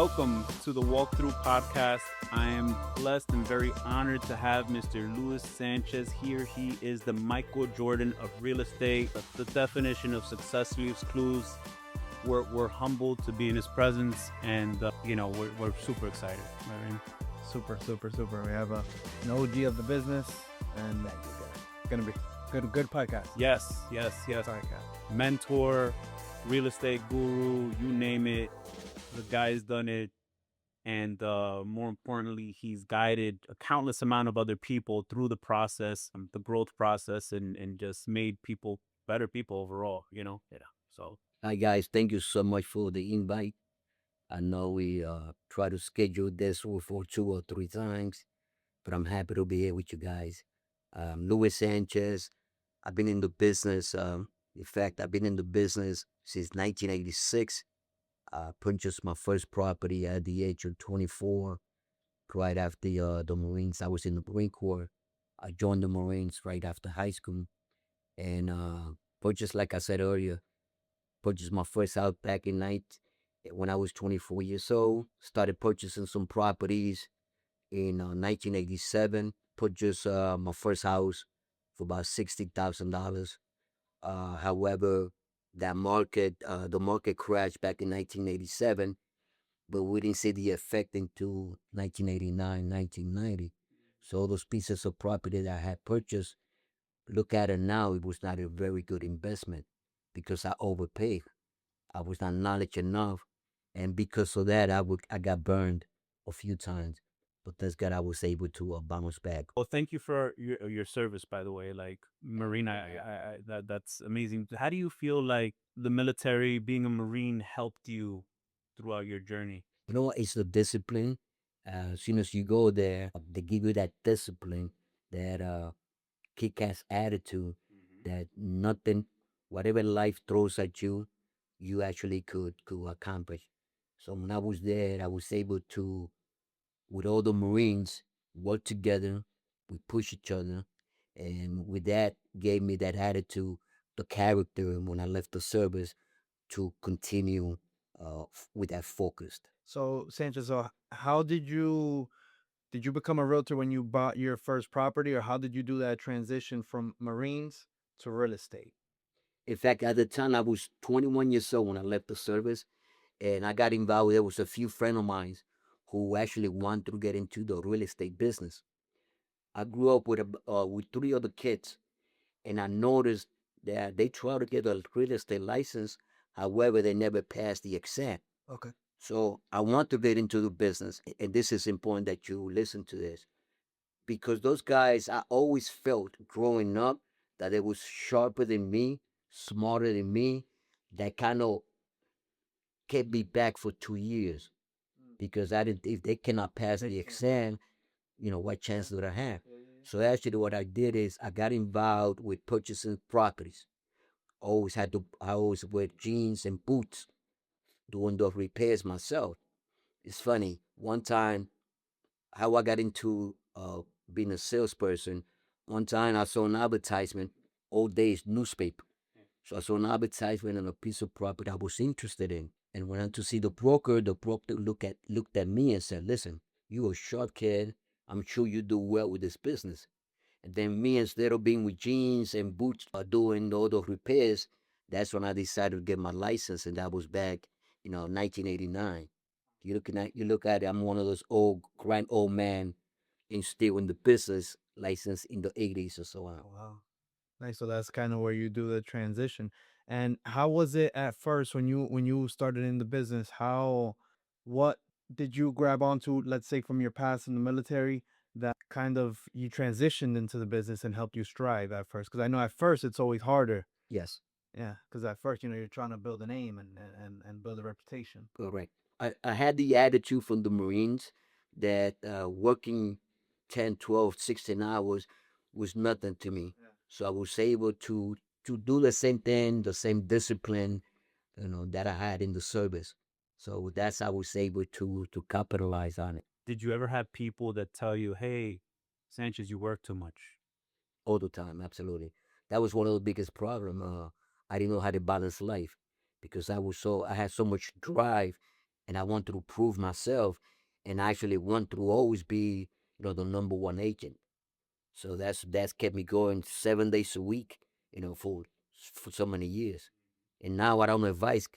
welcome to the Walkthrough Podcast. I am blessed and very honored to have Mr. Luis Sanchez here. He is the Michael Jordan of real estate, the definition of success leaves clues. We're humbled to be in his presence, and we're super excited. Right? Super. We have an OG of the business, and gonna be good podcast. Yes. Podcast. Mentor, real estate guru, you name it. The guy's done it, and more importantly, he's guided a countless amount of other people through the process, the growth process, and just made people better people overall. So Hi guys, thank you so much for the invite. I know we try to schedule this for 2 or 3 times, but I'm happy to be here with you guys. Luis Sanchez. I've been in the business. In fact, I've been in the business since 1986. I purchased my first property at the age of 24, right after the Marines. I was in the Marine Corps. I joined the Marines right after high school, and purchased, like I said earlier, purchased my first house back when I was 24 years old. Started purchasing some properties in 1987. Purchased my first house for about $60,000. However, the market crashed back in 1987, but we didn't see the effect until 1989, 1990. So all those pieces of property that I had purchased, look at it now, it was not a very good investment because I overpaid. I was not knowledge enough, and because of that, I got burned a few times. But thank God I was able to bounce back. well, thank you for your service, by the way. Like Marine, that's amazing. How do you feel like the military, being a Marine, helped you throughout your journey? You know what? It's the discipline. As soon as you go there, they give you that discipline, that kick-ass attitude, that nothing, whatever life throws at you, you actually could accomplish. So when I was there, I was able to, with all the Marines, work together. We push each other, and with that, gave me that attitude, the character, and when I left the service, to continue with that focused. So Sanchez, how did you become a realtor when you bought your first property, or how did you do that transition from Marines to real estate? In fact, at the time, I was 21 years old when I left the service, and I got involved. There was a few friends of mine who actually wanted to get into the real estate business. I grew up with 3 other kids, and I noticed that they tried to get a real estate license. However, they never passed the exam. Okay. So I want to get into the business, and this is important that you listen to this, because those guys, I always felt growing up that they was sharper than me, smarter than me, that kind of kept me back for 2 years, because I didn't. If they cannot pass the exam, what chance do I have? So actually, what I did is I got involved with purchasing properties. I always wear jeans and boots, doing the repairs myself. It's funny. One time, how I got into being a salesperson. One time, I saw an advertisement, old days newspaper. So I saw an advertisement on a piece of property I was interested in. And when I went to see the broker looked at me and said, "Listen, you a sharp kid. I'm sure you do well with this business." And then me, instead of being with jeans and boots, doing all the repairs, that's when I decided to get my license, and that was back, 1989. You look at it, I'm one of those grand old man, and still in the business, license in the 80s or so on. Oh, wow. Nice. So that's kind of where you do the transition. And how was it at first when you started in the business? What did you grab onto, let's say, from your past in the military, that kind of you transitioned into the business and helped you strive at first? Because I know at first it's always harder. Yes, Yeah, because at first, you're trying to build a name and build a reputation. correct. I had the attitude from the Marines that working 10, 12, 16 hours was nothing to me. Yeah. So I was able to do the same thing, the same discipline, that I had in the service. So that's how I was able to capitalize on it Did you ever have people that tell you, "Hey, Sanchez, you work too much"? all the time. Absolutely, that was one of the biggest problem. I didn't know how to balance life because I had so much drive, and I want to prove myself, and I actually want to always be, the number one agent. So that's kept me going 7 days a week, for so many years. And now I don't advise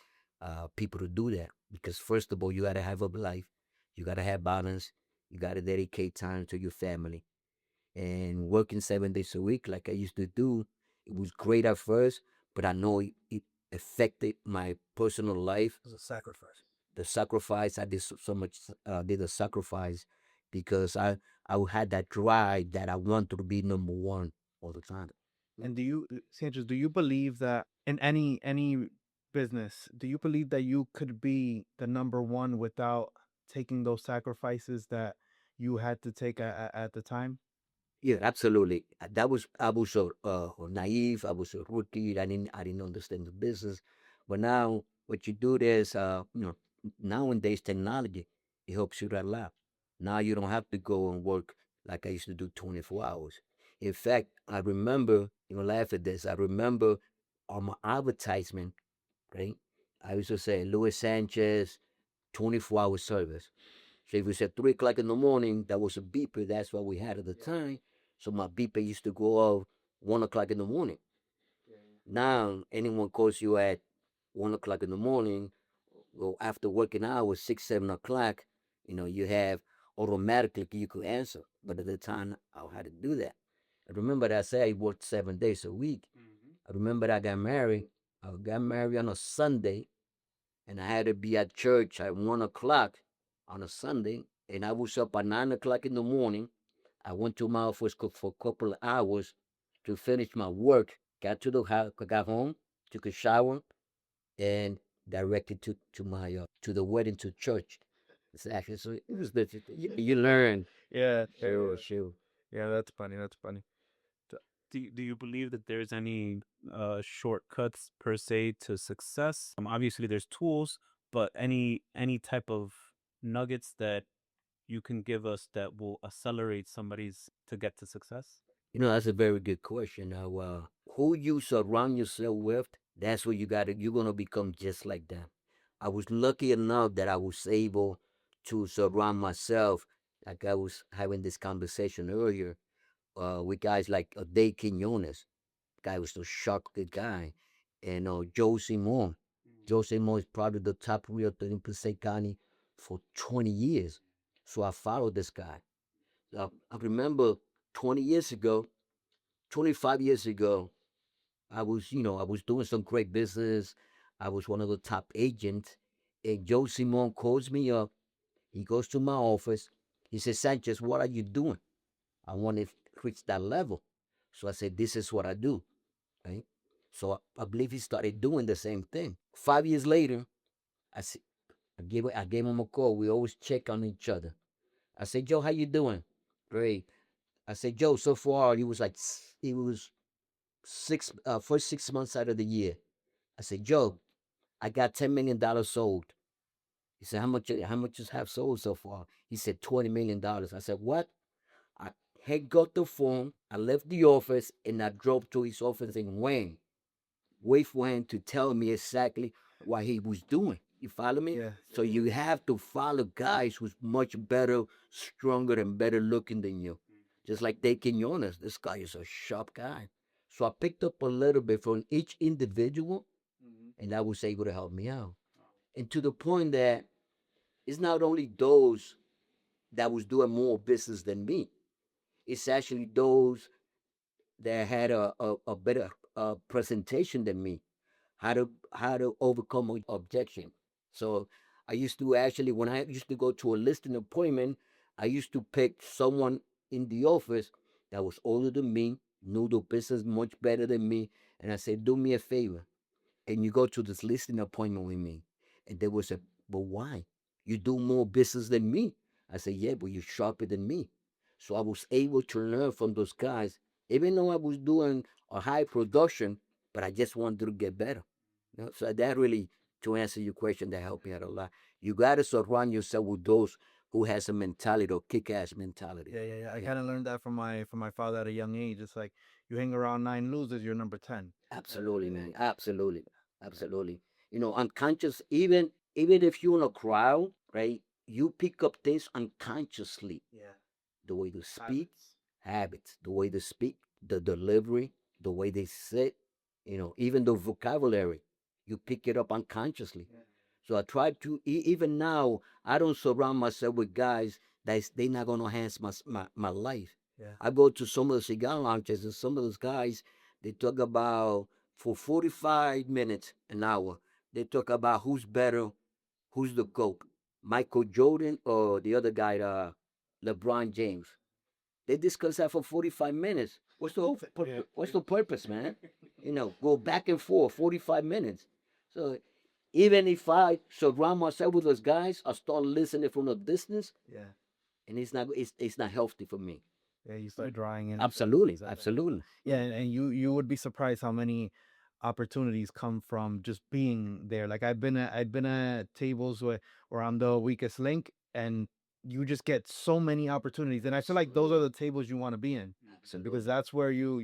people to do that because first of all, you gotta have a life, you gotta have balance, you gotta dedicate time to your family. And working 7 days a week, like I used to do, it was great at first, but I know it affected my personal life. It's a sacrifice. The sacrifice I did so much, did a sacrifice because I had that drive that I wanted to be number one all the time. And do you, Sanchez, do you believe that in any business, do you believe that you could be the number one without taking those sacrifices that you had to take at the time? Yeah, absolutely. I was so naive. I was a rookie. I didn't understand the business. But now, what you do is, nowadays technology it helps you a lot. Now you don't have to go and work like I used to do 24 hours. In fact, I remember, laugh at this. I remember on my advertisement, right? I used to say Luis Sanchez, 24-hour service. So if we said 3 o'clock in the morning, that was a beeper. That's what we had at the time. So my beeper used to go off 1 o'clock in the morning. Now anyone calls you at 1 o'clock in the morning, or after working hours, 6, 7 o'clock, you have automatically you could answer. But at the time, I had to do that. I remember that I said I worked 7 days a week. I remember I got married. I got married on a Sunday, and I had to be at church at 1 o'clock on a Sunday, and I was up at 9 o'clock in the morning. I went to my office for a couple of hours to finish my work. Got to the house, got home, took a shower, and directed to the wedding to church. It's actually so it was the you learn. Yeah, Sure, sure. yeah. That's funny. That's funny. Do you believe that there's any shortcuts per se to success? Obviously, there's tools, but any type of nuggets that you can give us that will accelerate somebody's to get to success? That's a very good question. Now, who you surround yourself with, that's what you're gonna become just like them. I was lucky enough that I was able to surround myself, like I was having this conversation earlier, with guys like Dave Quinones. Guy was a sharp good guy. And Joe Simon. Joe Simon is probably the top realtor in Passaic County for 20 years. So I followed this guy. I remember 20 years ago, 25 years ago, I was doing some great business. I was one of the top agents. And Joe Simon calls me up. He goes to my office. He says, Sanchez, what are you doing? I want to reach that level. So I said, this is what I do. Right? So I believe he started doing the same thing. 5 years later, I said, I gave him a call. We always check on each other. I said, Joe, how you doing? Great. I said, Joe, so far he was first 6 months out of the year. I said, Joe, I got $10 million sold. He said, how much you have sold so far? He said $20 million. I said, what? I had got the phone. I left the office and I drove to his office in Wayne. Wait for him to tell me exactly what he was doing. You follow me? Yeah. So you have to follow guys who's much better, stronger, and better looking than you. Just like Dave Quinones, this guy is a sharp guy. So I picked up a little bit from each individual, and that was able to help me out. And to the point that it's not only those that was doing more business than me. It's actually those that had a better presentation than me, how to overcome an objection. So I used to actually, when I used to go to a listing appointment, I used to pick someone in the office that was older than me, knew the business much better than me, and I said, do me a favor, and you go to this listing appointment with me. And they would say, but why? You do more business than me. I said, yeah, but you're sharper than me. So I was able to learn from those guys, even though I was doing a high production, but I just wanted to get better. So that really, to answer your question, that helped me out a lot. You got to surround yourself with those who has a mentality or kick-ass mentality. Yeah, yeah, yeah. I Yeah, kind of learned that from my father at a young age. It's like you hang around nine losers, you're number 10. absolutely, man. Absolutely. Absolutely. Unconscious, even Even if you're in a crowd, right? You pick up things unconsciously. Yeah. The way to speak, habits, the way to speak, the delivery, the way they sit, even the vocabulary, you pick it up unconsciously. So I try to, even now, I don't surround myself with guys they not going to enhance my life. Yeah. I go to some of the cigar lounges and some of those guys, they talk about for 45 minutes, an hour, they talk about who's better, who's the GOAT, Michael Jordan or the other guy, LeBron James. They discuss that for 45 minutes. What's the purpose, man? Go back and forth 45 minutes. So even if I surround myself with those guys, I start listening from a distance, Yeah. and it's not healthy for me. Yeah, you start drawing in Absolutely, exactly. absolutely. Yeah, and you would be surprised how many opportunities come from just being there. Like I've been at tables where I'm the weakest link, and you just get so many opportunities. And I feel like those are the tables you want to be in because Absolutely. that's where you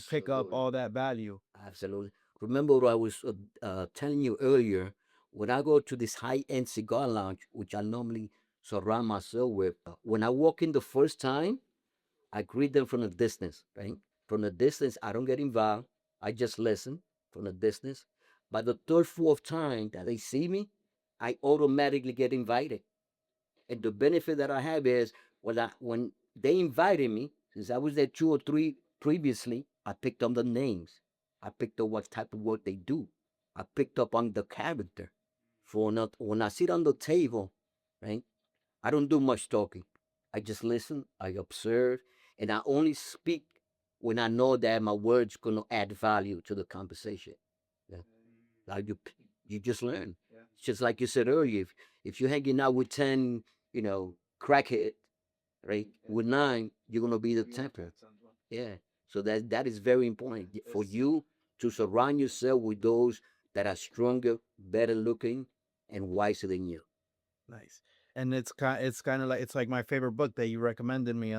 pick up Absolutely. all that value. Absolutely. Remember what I was telling you earlier? When I go to this high-end cigar lounge, which I normally surround myself with, when I walk in the first time, I greet them from a distance, right? From a distance, I don't get involved. I just listen from a distance. By the third, fourth time that they see me, I automatically get invited. And the benefit that I have is when they invited me, since I was there 2 or 3 previously, I picked up the names. I picked up what type of work they do. I picked up on the character. For not when I sit on the table, right? I don't do much talking. I just listen, I observe, and I only speak when I know that my words gonna add value to the conversation. Yeah. Like you just learn. It's just like you said earlier. If you're hanging out with 10, crackhead, right? With 9, you're gonna be the temper. Yeah. So that is very important for you to surround yourself with those that are stronger, better looking, and wiser than you. Nice. And it's kind of like it's like my favorite book that you recommended me.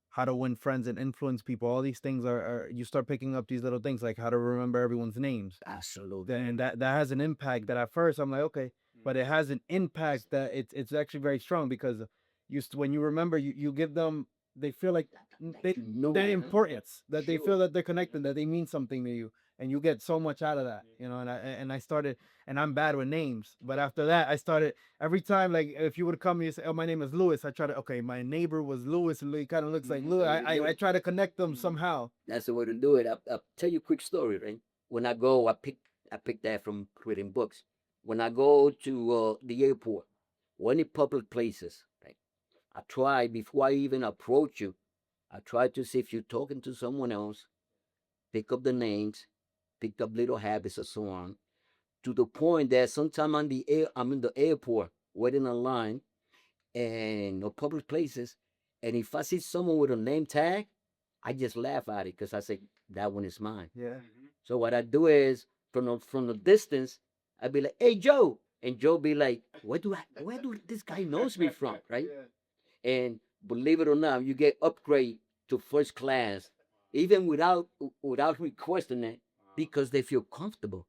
How to Win Friends and Influence People. All these things are you start picking up these little things like how to remember everyone's names. Absolutely. Then that has an impact that at first I'm like, okay, but it has an impact that it's actually very strong because when you remember, you give them, they feel like they You know their that, huh? importance, that they feel Sure. that they're connected, that they mean something to you, and you get so much out of that, and I started, and I'm bad with names, but after that I started every time, like if you would come and you say, oh, my name is Louis, I try to, okay, my neighbor was Louis, and he kind of looks like Louis. There you I go. try to connect them somehow. That's the way to do it. I'll tell you a quick story, right? When I go, I pick that from reading books. When I go to the airport or any public places, right? I try before I even approach you. I try to see if you're talking to someone else. Pick up the names, pick up little habits, and so on. To the point that sometime I'm in the airport waiting in line and or public places, and if I see someone with a name tag, I just laugh at it because I say that one is mine. Yeah. So what I do is from the distance, I'd be like, "Hey Joe," and Joe be like, "Where do this guy knows me from?" Right? And believe it or not, you get upgrade to first class, even without requesting it, because they feel comfortable.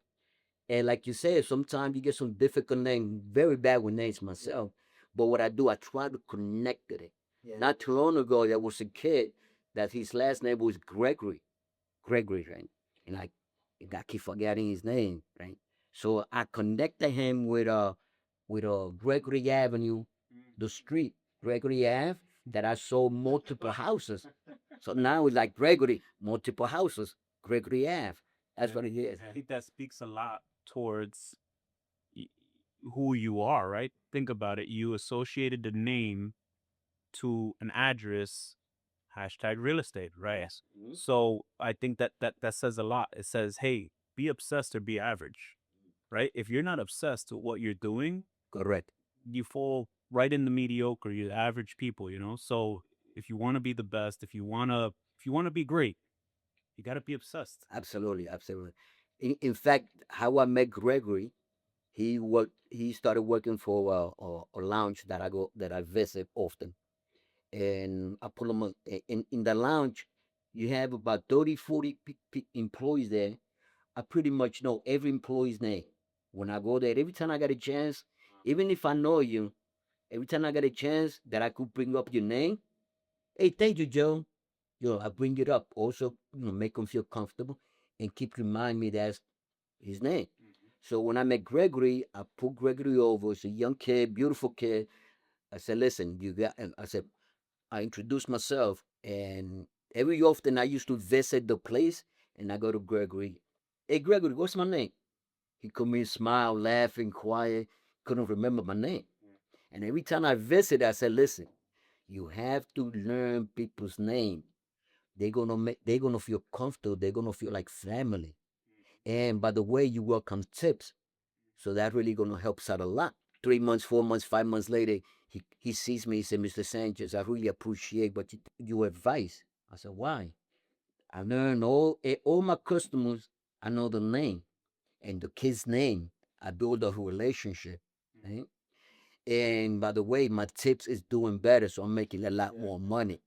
And like you said, sometimes you get some difficult names, very bad with names myself. But what I do, I try to connect with it. Yeah. Not too long ago, there was a kid that his last name was Gregory. Gregory, right? And I keep forgetting his name, right? So I connected him with Gregory Avenue, the street, Gregory Ave, that I sold multiple houses. So now it's like Gregory, multiple houses, Gregory Ave. That's what it is. I think that speaks a lot towards y- who you are, right? Think about it. You associated the name to an address, hashtag real estate, right? Yes. Mhm. So I think that says a lot. It says, hey, be obsessed or be average, right? If you're not obsessed with what you're doing, Correct. you fall right in the mediocre, you're average people. So if you want to be the best, if you want to be great, you got to be obsessed. Absolutely, absolutely. In fact, how I met Gregory, he started working for a lounge that I visit often, and I put him in the lounge. You have about 30, 40 employees there. I pretty much know every employee's name. When I go there, every time I get a chance, Even if I know you, every time I get a chance that I could bring up your name, hey, thank you, Joe. I bring it up. Also, make him feel comfortable and keep remind me that's his name. So when I met Gregory, I put Gregory over. It's a young kid, beautiful kid. I said, listen, you got, and I said, I introduced myself, and every often I used to visit the place, and I go to Gregory. Hey, Gregory, what's my name? He come in, smile, laughing, quiet, couldn't remember my name. And every time I visit, I said, listen, you have to learn people's name. They're gonna feel comfortable. They're gonna feel like family. And by the way, you welcome tips. So that really gonna help us out a lot. 3 months, 4 months, 5 months later, he sees me. He said, Mr. Sanchez, I really appreciate what your advice. I said, why? I learned all my customers. I know the name and the kid's name. I build a relationship. Right? And by the way, my tips is doing better, so I'm making a lot more money.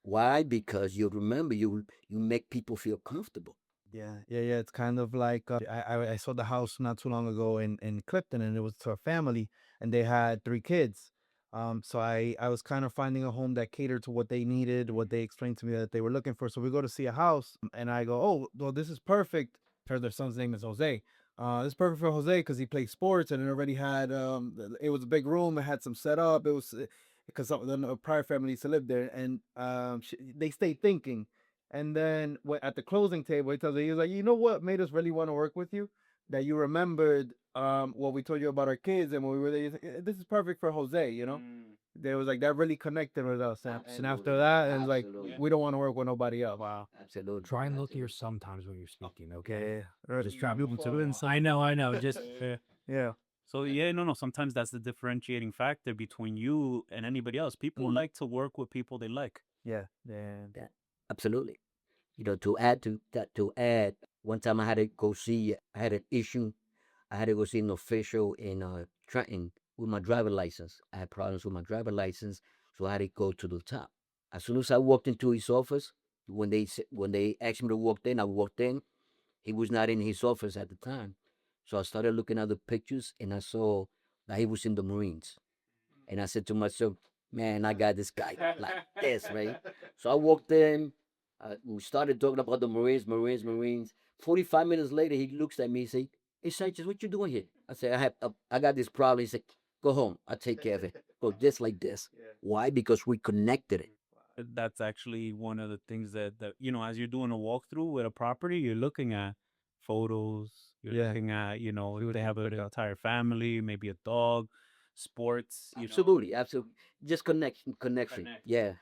Why? Because you remember you make people feel comfortable. Yeah. It's kind of like I saw the house not too long ago in Clifton, and it was to a family, and they had 3 kids. So I was kind of finding a home that catered to what they needed, what they explained to me that they were looking for. So we go to see a house, and I go, oh, well, this is perfect. Heard their son's name is Jose. This is perfect for Jose because he plays sports, and it already had it was a big room. It had some setup. It was because some of the prior family used to live there, and they stayed thinking. And then at the closing table, he was like, you know what made us really want to work with you? That you remembered what we told you about our kids, and when we were there, he's like, this is perfect for Jose, you know? There was like that really connected with us. And after that, and like, Absolutely. we don't want to work with nobody else. Wow. Absolutely. Try and look here Absolutely. sometimes when you're speaking, okay? Right. Just try to inside. I know. Just Yeah. Yeah. So yeah, no. Sometimes that's the differentiating factor between you and anybody else. People like to work with people they like. Yeah. Yeah, absolutely. To add to that, one time I had an issue. I had to go see an official in Trenton with my driver license. I had problems with my driver license, so I had to go to the top. As soon as I walked into his office, when they asked me to walk in, I walked in. He was not in his office at the time, so I started looking at the pictures, and I saw that he was in the Marines. And I said to myself, man, I got this guy like this, right? So I walked in. We started talking about the Marines. 45 minutes later, he looks at me and say, hey, Sanchez, what you doing here? I said, I got this problem. He said, go home. I'll take care of it. Go just like this. Why? Because we connected it. That's actually one of the things that as you're doing a walkthrough with a property, you're looking at photos, you're Yeah. looking at, if they have an entire family, maybe a dog, sports, Absolutely, absolutely. Just connection. Yeah.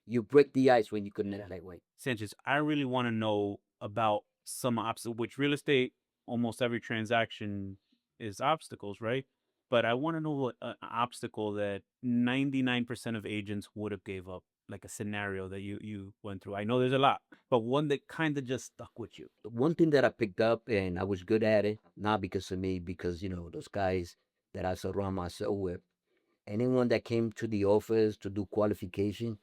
You break the ice when you connect that way. Sanchez, I really want to know about some obstacles, which real estate, almost every transaction is obstacles, right? But I want to know what an obstacle that 99% of agents would have gave up, like a scenario that you went through. I know there's a lot, but one that kind of just stuck with you. One thing that I picked up and I was good at it, not because of me, because those guys that I surround myself with, anyone that came to the office to do qualification,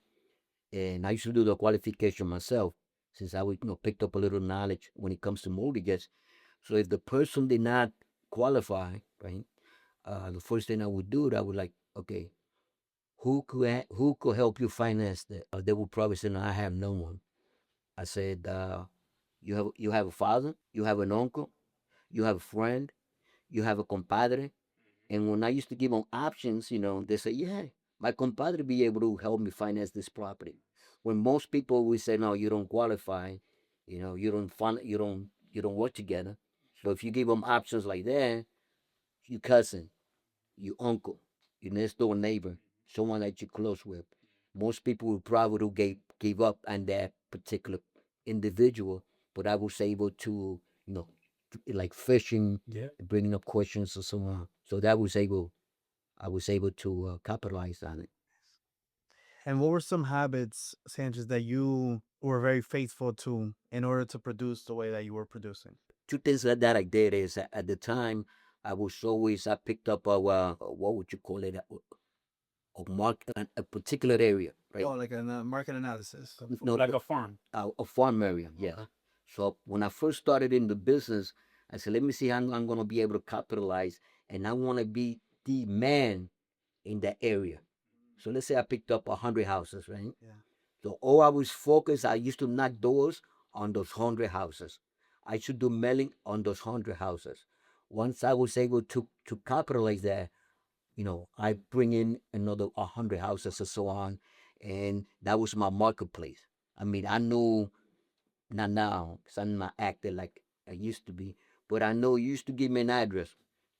and I used to do the qualification myself, since I would picked up a little knowledge when it comes to mortgages. So if the person did not qualify, right, the first thing I would do, I would like, okay, who could help you finance that? They would probably say, no, I have no one. I said, you have a father, you have an uncle, you have a friend, you have a compadre. And when I used to give them options, they say, yeah, my compadre be able to help me finance this property. When most people will say, no, you don't qualify, you don't work together. But if you give them options like that, your cousin, your uncle, your next door neighbor, someone that you're close with, most people would probably give up on that particular individual. But I was able to, like fishing, yeah. bringing up questions or so on. So I was able to capitalize on it. And what were some habits, Sanchez, that you were very faithful to in order to produce the way that you were producing? Two things that I did is at the time I picked up what would you call it, a market, a particular area, right? Oh, like a market analysis. No, Like a farm. a farm area, yeah. So when I first started in the business, I said, let me see how I'm going to be able to capitalize, and I want to be demand in that area. So let's say I picked up 100 houses, right? Yeah. So all I was focused, I used to knock doors on those 100 houses. I should do mailing on those 100 houses. Once I was able to capitalize that, I bring in another 100 houses or so on, and that was my marketplace. I mean, I knew, not now because I'm not acting like I used to be, but I know you used to give me an address,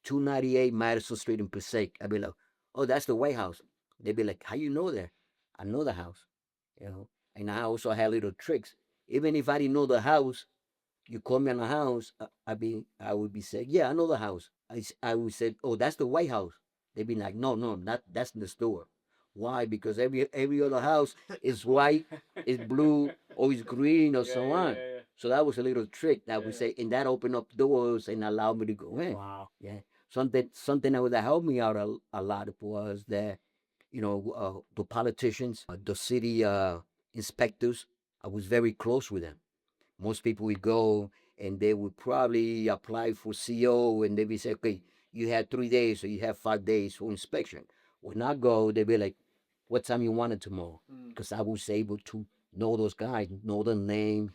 298 Madison Street in Passaic. I'd be like, oh, that's the White House. They'd be like, how you know there? I know the house, you know. And I also had little tricks. Even if I didn't know the house, you call me on the house, I would be saying, yeah, I know the house. I would say, oh, that's the White House. They'd be like, no, no, not that's the store. Why? Because every other house is white, is blue, or is green, or so on. So that was a little trick that would say, and that opened up doors and allowed me to go in. Wow. Yeah, something that would help me out a lot was that the politicians, the city inspectors. I was very close with them. Most people would go and they would probably apply for CO and they would say, okay, you have 3 days or you have 5 days for inspection. When I go, they'd be like, what time you want it tomorrow? Because I was able to know those guys, know the name,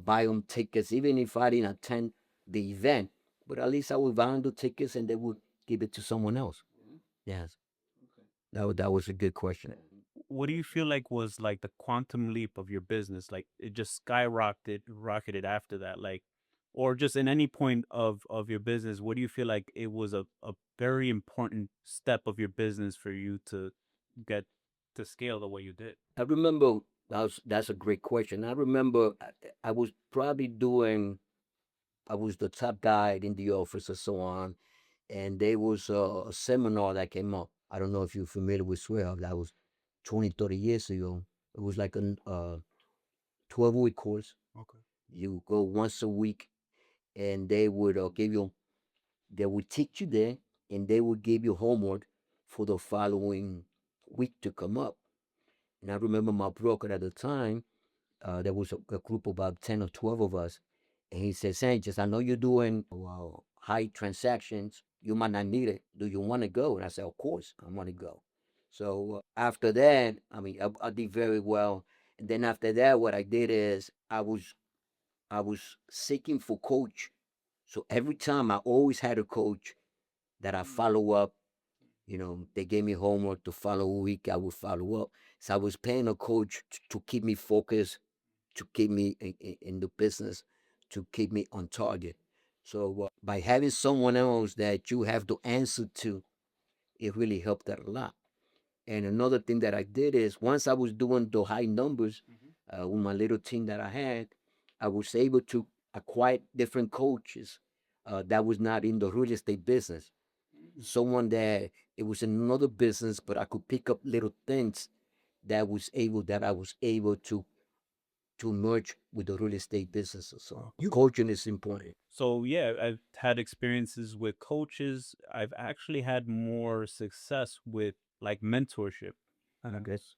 buy them tickets, even if I didn't attend the event. But at least I would buy them the tickets and they would give it to someone else. Yes, that was a good question. What do you feel like was like the quantum leap of your business? Like it just rocketed after that, like, or just in any point of your business, what do you feel like it was a very important step of your business for you to get to scale the way you did? I remember that's a great question. I remember I was probably doing. I was the top guy in the office and so on, and there was a seminar that came up. I don't know if you're familiar with Swell. That was 20, 30 years ago. It was like a 12-week course. Okay. You go once a week, and they would teach you there, and they would give you homework for the following week to come up. And I remember my broker at the time, there was a group of about 10 or 12 of us. And he said, Sanchez, I know you're doing high transactions. You might not need it. Do you want to go? And I said, of course, I want to go. So after that, I mean, I did very well. And then after that, what I did is I was seeking for coach. So every time I always had a coach that I follow up. They gave me homework the following week. I would follow up. So I was paying a coach to keep me focused, to keep me in the business, to keep me on target. So by having someone else that you have to answer to, it really helped that a lot. And another thing that I did is once I was doing the high numbers with my little team that I had, I was able to acquire different coaches that was not in the real estate business. Someone that it was another business, but I could pick up little things that I was able to merge with the real estate business. So coaching is important. So yeah, I've had experiences with coaches. I've actually had more success with like mentorship. I guess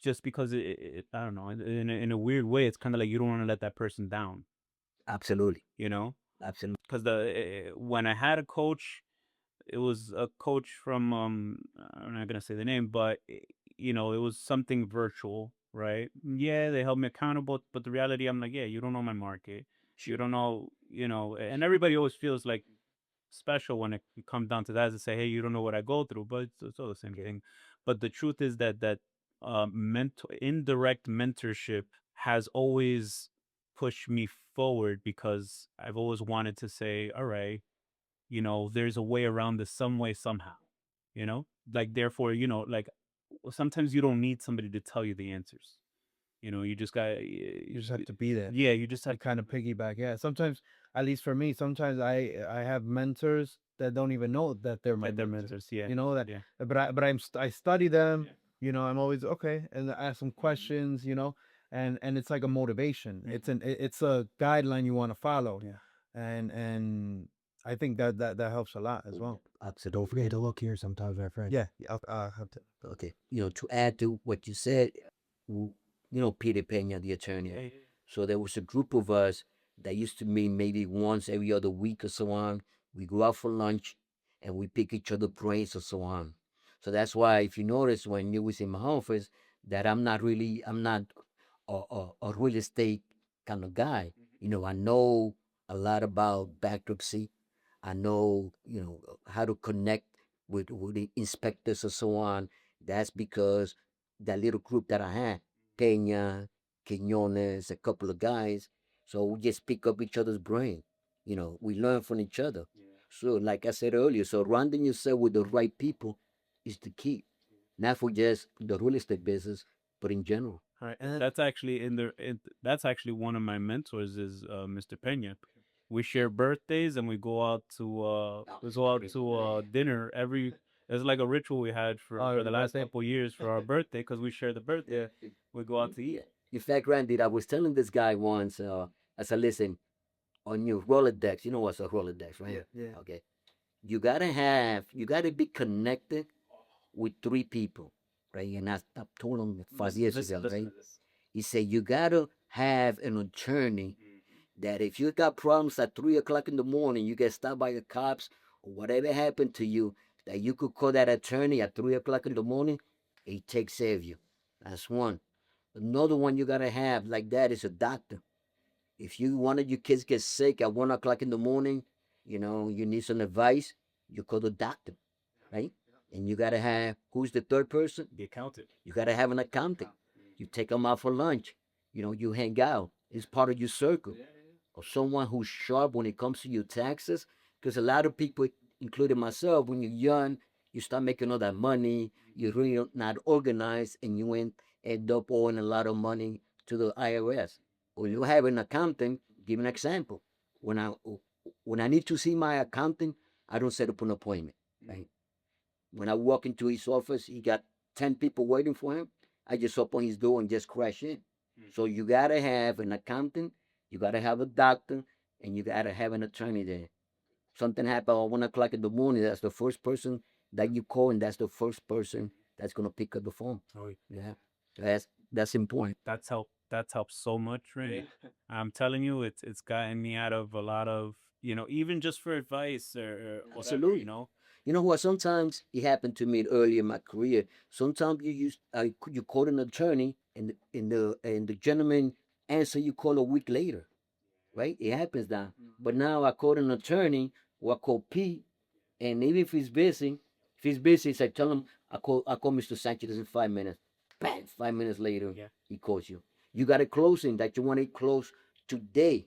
Just because I don't know, in a weird way, it's kind of like you don't want to let that person down, Absolutely, you know? absolutely. Because when I had a coach, it was a coach from I'm not gonna say the name, but it was something virtual, right? Yeah, they held me accountable, but the reality, I'm like, yeah, you don't know my market, you don't know, and everybody always feels like special when it comes down to that, to say, hey, you don't know what I go through, but it's all the same thing. But the truth is that indirect mentorship has always pushed me forward, because I've always wanted to say, all right, there's a way around this some way, somehow, like, therefore, like, sometimes you don't need somebody to tell you the answers. You just got, you just have to be there. yeah, you just To have kind of piggyback. Yeah, sometimes, at least for me, sometimes I have mentors that don't even know that they're my their mentors. mentors. Yeah. You know that, Yeah. I study them. I'm always okay, and I ask them questions. And it's like a motivation. It's a guideline you want to follow. Yeah. And I think that helps a lot as well. Absolutely. Don't forget to look here sometimes, my friend. Yeah, I'll have to. Okay. To add to what you said, Peter Pena, the attorney. Yeah. So there was a group of us that used to meet maybe once every other week or so on. We go out for lunch, and we pick each other brains and so on. So that's why if you notice when you was in my office that I'm not a real estate kind of guy. I know a lot about bankruptcy. I know, how to connect with the inspectors and so on. That's because that little group that I had, Peña, Quinones, a couple of guys. So we just pick up each other's brain. We learn from each other. So, like I said earlier, surrounding yourself with the right people is the key, not for just the real estate business, but in general. All right, and then That's actually one of my mentors is Mr. Pena. We share birthdays and we go out to dinner every. It's like a ritual we had for the last couple years for our birthday because we share the birthday. We go out to eat. In fact, Randy, I was telling this guy once, I said, listen, on your Rolodex, you know what's a Rolodex, right? yeah. Okay. You gotta be connected with three people, right? And I told him 5 years ago, right? He said, you gotta have an attorney that if you got problems at 3 o'clock in the morning, you get stopped by the cops or whatever happened to you, that you could call that attorney at 3 o'clock in the morning, he takes care of you. That's one. Another one you gotta have like that is a doctor. If one of your kids get sick at 1 o'clock in the morning, you need some advice, you call the doctor, right? And you gotta have who's the third person? The accountant. You gotta have an accountant. You take them out for lunch. You hang out. It's part of your circle. Or someone who's sharp when it comes to your taxes. Because a lot of people, including myself, when you're young, you start making all that money. You're really not organized, and you end up owing a lot of money to the IRS. Or you have an accountant. Give an example. When I when I need to see my accountant, I don't set up an appointment. Right? When I walk into his office, he got 10 people waiting for him. I just open his door and just crash in. So you gotta have an accountant, you gotta have a doctor, and you gotta have an attorney there. Something happened at 1 o'clock in the morning, that's the first person that you call, and that's the first person that's gonna pick up the phone. Oh, Yeah. That's important. That's helped so much, right? I'm telling you, it's gotten me out of a lot of even just for advice or whatever, Absolutely. You know what? Sometimes it happened to me early in my career. Sometimes you call an attorney, and the gentleman answer you call a week later, right? It happens now. But now I call an attorney, or I call P, and even if he's busy, I tell him I call Mr. Sanchez in 5 minutes. Bang! 5 minutes later, he calls you. You got a closing that you want it closed today,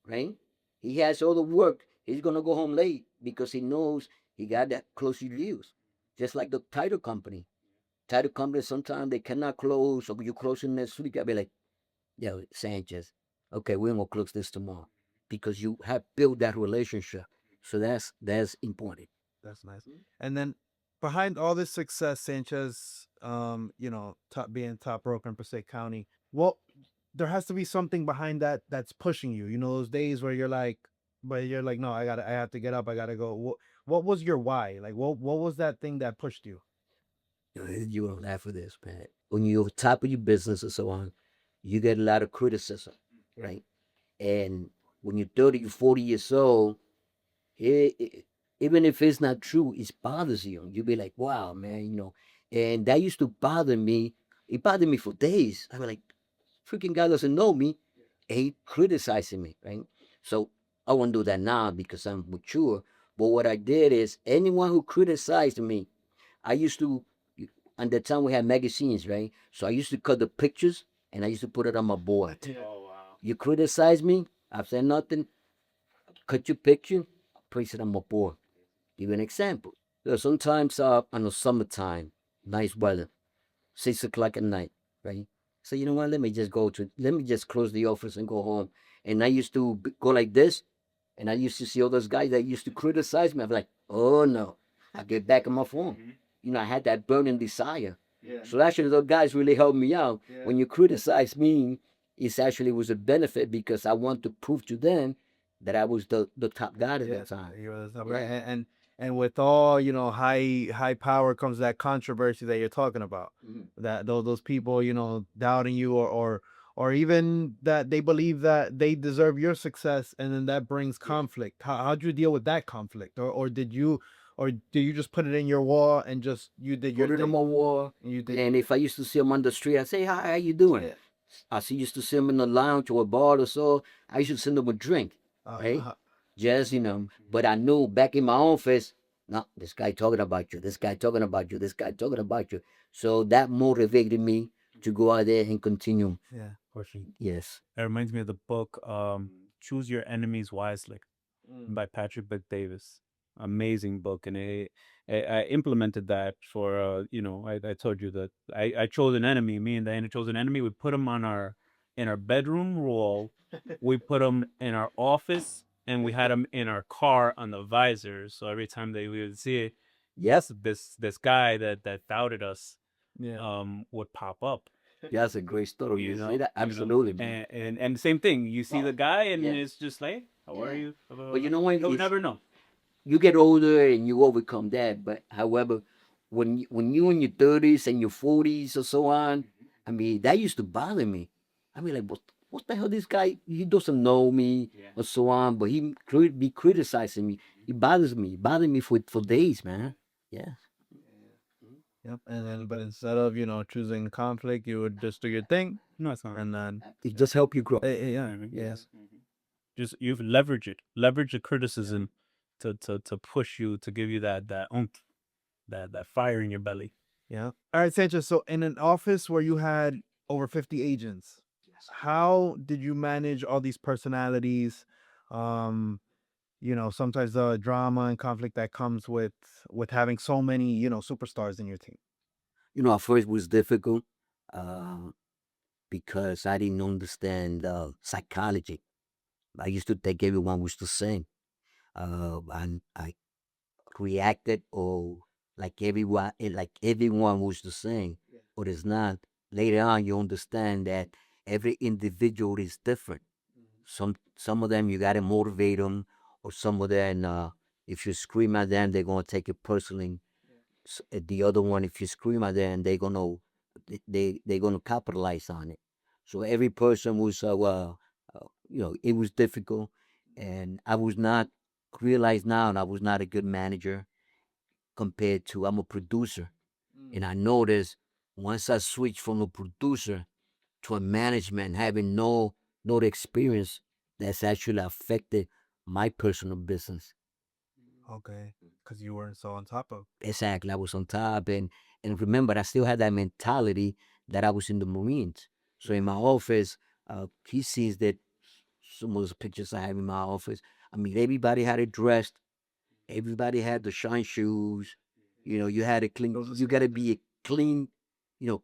right? He has all the work. He's gonna go home late because he knows he got that close reviews. Just like the title company. Title company sometimes they cannot close, or you closing next week. I'll be like, yo, Sanchez, okay, we're gonna close this tomorrow. Because you have built that relationship. So that's important. That's nice. And then behind all this success, Sanchez, being top broker in Passaic County, well, there has to be something behind that that's pushing you. Those days where you're like, no, I have to get up, I gotta go. What was your why? Like, what was that thing that pushed you? You will laugh at this, man. When you're top of your business and so on, you get a lot of criticism, right? And when you're 30, you're 40 years old, even if it's not true, it bothers you. You be like, wow, man. And that used to bother me. It bothered me for days. I was like, freaking guy doesn't know me, and he criticizing me, right? So I won't do that now because I'm mature. But what I did is anyone who criticized me, I used to, at the time we had magazines, right? So I used to cut the pictures and I used to put it on my board. Oh wow. You criticize me, I've said nothing, cut your picture, place it on my board. Give you an example. So sometimes in the summertime, nice weather, 6 o'clock at night, right? So you know what? Let me just close the office and go home. And I used to go like this, and I used to see all those guys that used to criticize me. I'm like, oh no, I get back on my phone. I had that burning desire. Yeah. So actually, those guys really helped me out. Yeah. When you criticize me, it actually was a benefit because I want to prove to them that I was the top guy at that time. You were the top guy. And with all high power comes that controversy that you're talking about. That those people doubting you, or even that they believe that they deserve your success, and then that brings conflict. How'd you deal with that conflict, or did you or do you just put it in your wall and just you did your Put it on thing? my wall. You did. And if I used to see him on the street, I say, "Hi, how you doing?" Yeah. Used to see him in the lounge or a bar or so. I used to send him a drink, right? Uh, Just but I knew back in my office, no, this guy talking about you, this guy talking about you, this guy talking about you. So that motivated me to go out there and continue. yeah. Pushing. Yes. It reminds me of the book Choose Your Enemies Wisely by Patrick Bet Davis. Amazing book, and I implemented that for I told you that I chose an enemy. Me and Diana chose an enemy. We put him on our in our bedroom wall. We put him in our office, and we had him in our car on the visor. So every time we would see it, yes, this guy that doubted us Yeah. would pop up. That's a great story. You You know, see that? Absolutely. and the same thing. You see the guy, and yeah. it's just like, how are Yeah. you? But you know what? You'll It's- never know. you get older and you overcome that. But however, when you in your 30s and your 40s or so on, I mean that used to bother me. I mean, like, what the hell? This guy, he doesn't know me or so on, but he be criticizing me. It bothers me for days, man. Yeah. Yep. And then, but instead of choosing conflict, you would just do your thing, No, it's not. and then It just help you grow. yeah, Mhm. yes, Just you've leverage the criticism to push you, to give you that oomph, that fire in your belly. yeah. All right, Sanchez. So in an office where you had over 50 agents, how did you manage all these personalities? Um, sometimes the drama and conflict that comes with having so many superstars in your team. At first it was difficult uh, because I didn't understand psychology. I used to think everyone was the same. And I reacted or like everyone was the same, but it's not. Later on, you understand that every individual is different. Some of them you gotta motivate them, or some of them, if you scream at them, they're gonna take it personally. The other one, if you scream at them, they're gonna capitalize on it. So every person was it was difficult, and I was not realized now, and I was not a good manager compared to I'm a producer, and I noticed once I switched from a producer to a management, having no experience, that's actually affected my personal business. Okay, because you weren't so on top of. Exactly. I was on top, and remember, I still had that mentality that I was in the Marines. So in my office, he sees that some of those pictures I have in my office. I mean, everybody had it dressed. Everybody had the shine shoes. You had a clean. You got to be a clean,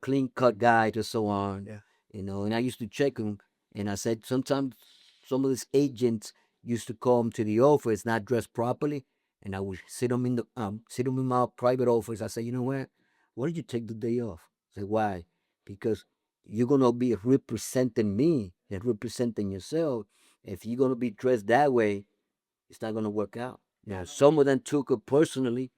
clean cut guy and so on. Yeah. And I used to check them, and I said sometimes some of these agents used to come to the office not dressed properly, and I would sit them in my private office. I said, you know what? Why did you take the day off? I said, why? Because you're gonna be representing me and representing yourself. If you're gonna be dressed that way, it's not gonna work out. Now, some of them took it personally,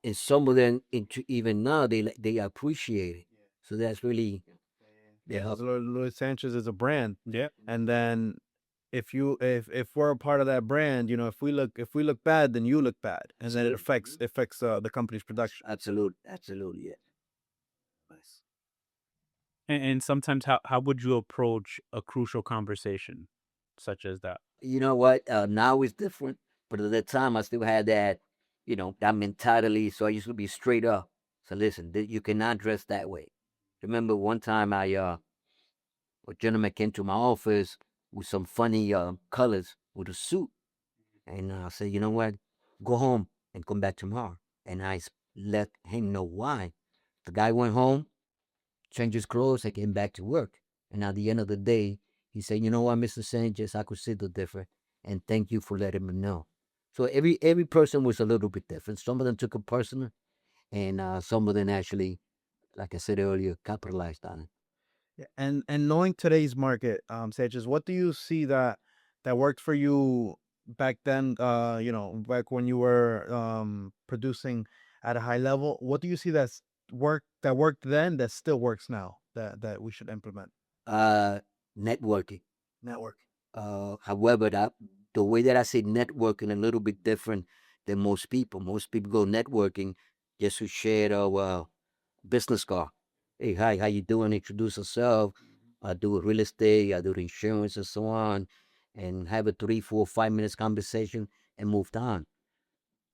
and some of them, into even now, they appreciate it. So that's really Yeah, help. Luis Sanchez is a brand, Yeah. and then if we're a part of that brand, if we look bad, then you look bad, and then it affects the company's production. Absolutely, yeah. Nice. And sometimes how would you approach a crucial conversation such as that? You know what? Now it's different, but at that time I still had that mentality. So I used to be straight up. So listen, you cannot dress that way. Remember one time a gentleman came to my office with some funny colors with a suit, and I said, you know what? Go home and come back tomorrow. And let him know why. The guy went home, changed his clothes, and came back to work. And at the end of the day, he said, you know what, Mr. Sanchez, I could see the difference. And thank you for letting me know. So every person was a little bit different. Some of them took it personal, and some of them actually, like I said earlier, capitalized on it. Yeah, and knowing today's market, Sanchez, what do you see that worked for you back then? Back when you were producing at a high level, what do you see that worked then that still works now that we should implement? Uh, Networking. Network. However, the way that I say networking a little bit different than most people. Most people go networking just to share their business card. Hey, hi, how you doing? Introduce yourself. I do real estate, I do insurance and so on, and have a 3, 4, 5 minutes conversation and moved on.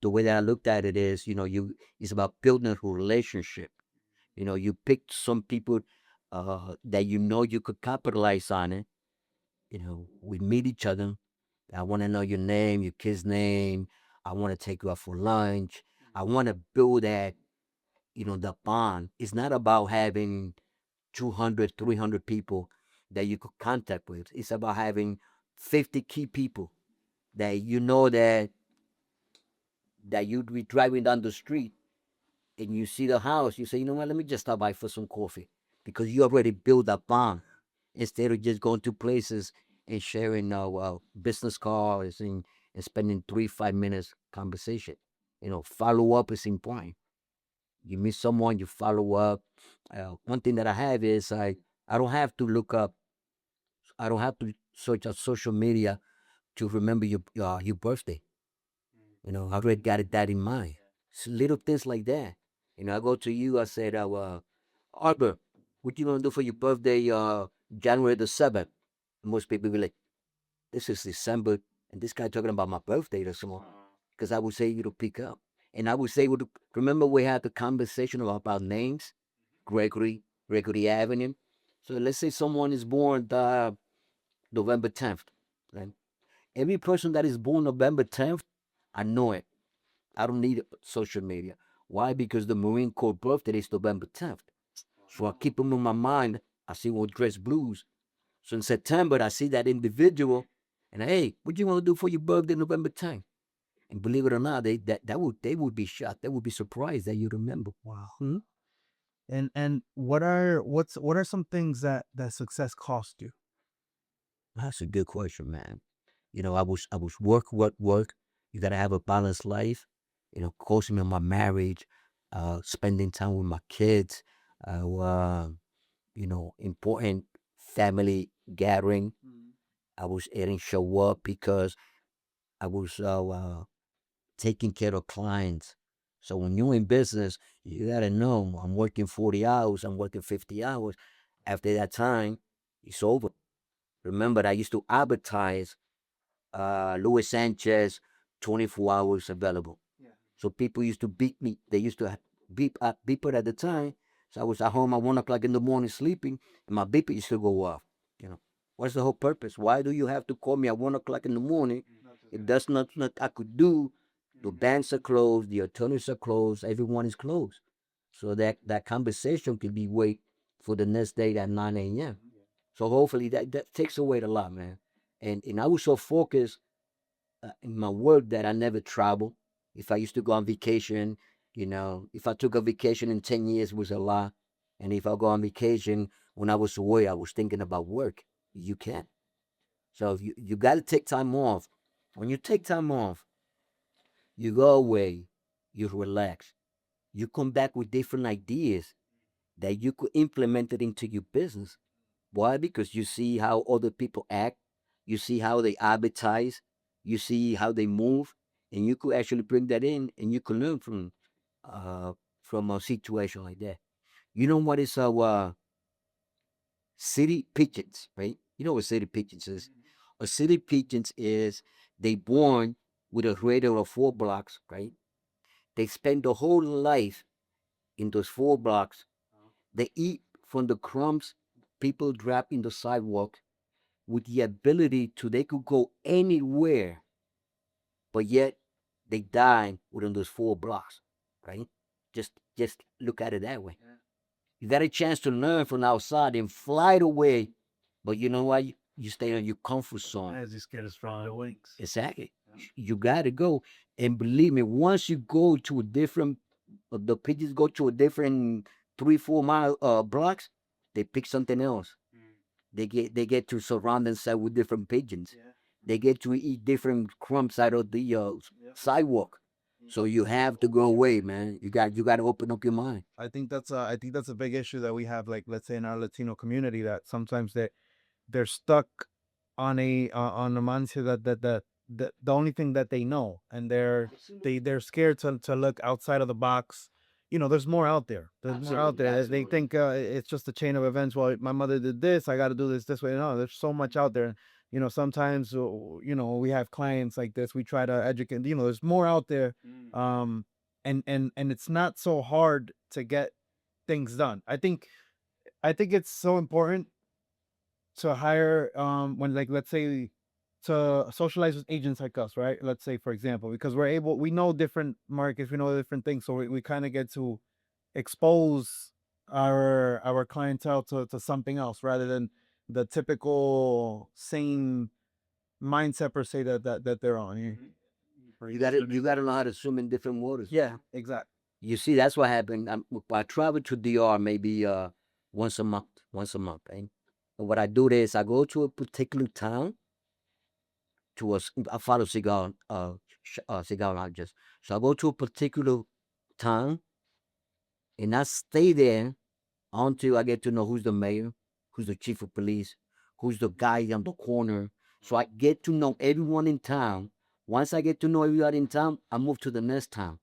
The way that I looked at it is, it's about building a relationship. You pick some people that you could capitalize on it. We meet each other. I want to know your name, your kid's name. I want to take you out for lunch. I want to build that, the bond. It's not about having 200, 300 people that you could contact with. It's about having 50 key people that that you'd be driving down the street and you see the house. You say, you know what, let me just stop by for some coffee because you already built that bond instead of just going to places and sharing business cards and spending 3, 5 minutes conversation. Follow up is important. You meet someone, you follow up. One thing that I have is I don't have to look up, I don't have to search on social media to remember your birthday. I already got that in mind. It's little things like that. I go to you, I said, Arbor, what you gonna do for your birthday, January the 7th? Most people be like, this is December, and this guy talking about my birthday or something. Because I would say you to pick up. And I would say, remember we had the conversation about names, Gregory Avenue. So let's say someone is born November 10th, right? Every person that is born November 10th, I know it. I don't need social media. Why? Because the Marine Corps birthday is November 10th. So I keep them in my mind. I see one dress blues. So in September, I see that individual, and hey, what you want to do for your birthday, November 10th? And believe it or not, they would be shocked. They would be surprised that you remember. Wow. Hmm? And what are some things that success cost you? That's a good question, man. I was work. You gotta have a balanced life. Coaching in my marriage, spending time with my kids, important family gathering. I was didn't show up because I was taking care of clients. So when you're in business, you gotta know I'm working 40 hours, I'm working 50 hours. After that time, it's over. Remember, I used to advertise Luis Sanchez 24 hours available. So people used to beat me. They used to beep it at the time. So I was at home at 1 o'clock in the morning sleeping, and my beeper used to go off. You know, what's the whole purpose? Why do you have to call me at 1 o'clock in the morning? If that's not I could do, the banks are closed, the attorneys are closed, everyone is closed. So that conversation could be wait for the next day at 9 a.m. So hopefully that takes away a lot, man. And I was so focused in my work that I never traveled. If I used to go on vacation, if I took a vacation in 10 years, it was a lot. And if I go on vacation when I was away, I was thinking about work. You can't. So if you got to take time off. When you take time off, you go away, you relax, you come back with different ideas that you could implement it into your business. Why? Because you see how other people act, you see how they advertise, you see how they move, and you could actually bring that in, and you could learn uh, from a situation like that. You know what is our city pigeons, right? You know what city pigeons is? A city pigeons is they born with a radius of 4 blocks, right? They spend the whole life in those 4 blocks. They eat from the crumbs people drop in the sidewalk with the ability to they could go anywhere, but yet they die within those 4 blocks, right? Just look at it that way. You got a chance to learn from outside and fly away, but you know what? You stay on your comfort zone. As you scared of stronger wings. Exactly. You got to go, and believe me, once you go to a different, the pigeons go to a different 3, 4 mile blocks, they pick something else. They get to surround themselves with different pigeons. They get to eat different crumbs out of the sidewalk. So you have to go away, man. You got to open up your mind. I think that's a big issue that we have, like, let's say in our Latino community, that sometimes they're stuck on a mindset that the only thing that they know, and they're scared to look outside of the box. There's more out there. There's more out there. They think it's just a chain of events. Well, my mother did this, I got to do this way. No, there's so much out there. Sometimes we have clients like this. We try to educate. There's more out there. And it's not so hard to get things done. I think it's so important to hire when, like, let's say, to socialize with agents like us, right? Let's say, for example, because we know different markets, we know different things, so we kind of get to expose our clientele to something else rather than the typical same mindset per se that they're on. You gotta know how to swim in different waters. Yeah, exactly. You see, that's what happened. I travel to DR maybe once a month, right? And what I do is I go to a particular town I follow cigar lounges. So I go to a particular town and I stay there until I get to know who's the mayor, who's the chief of police, who's the guy on the corner. So I get to know everyone in town. Once I get to know everybody in town, I move to the next town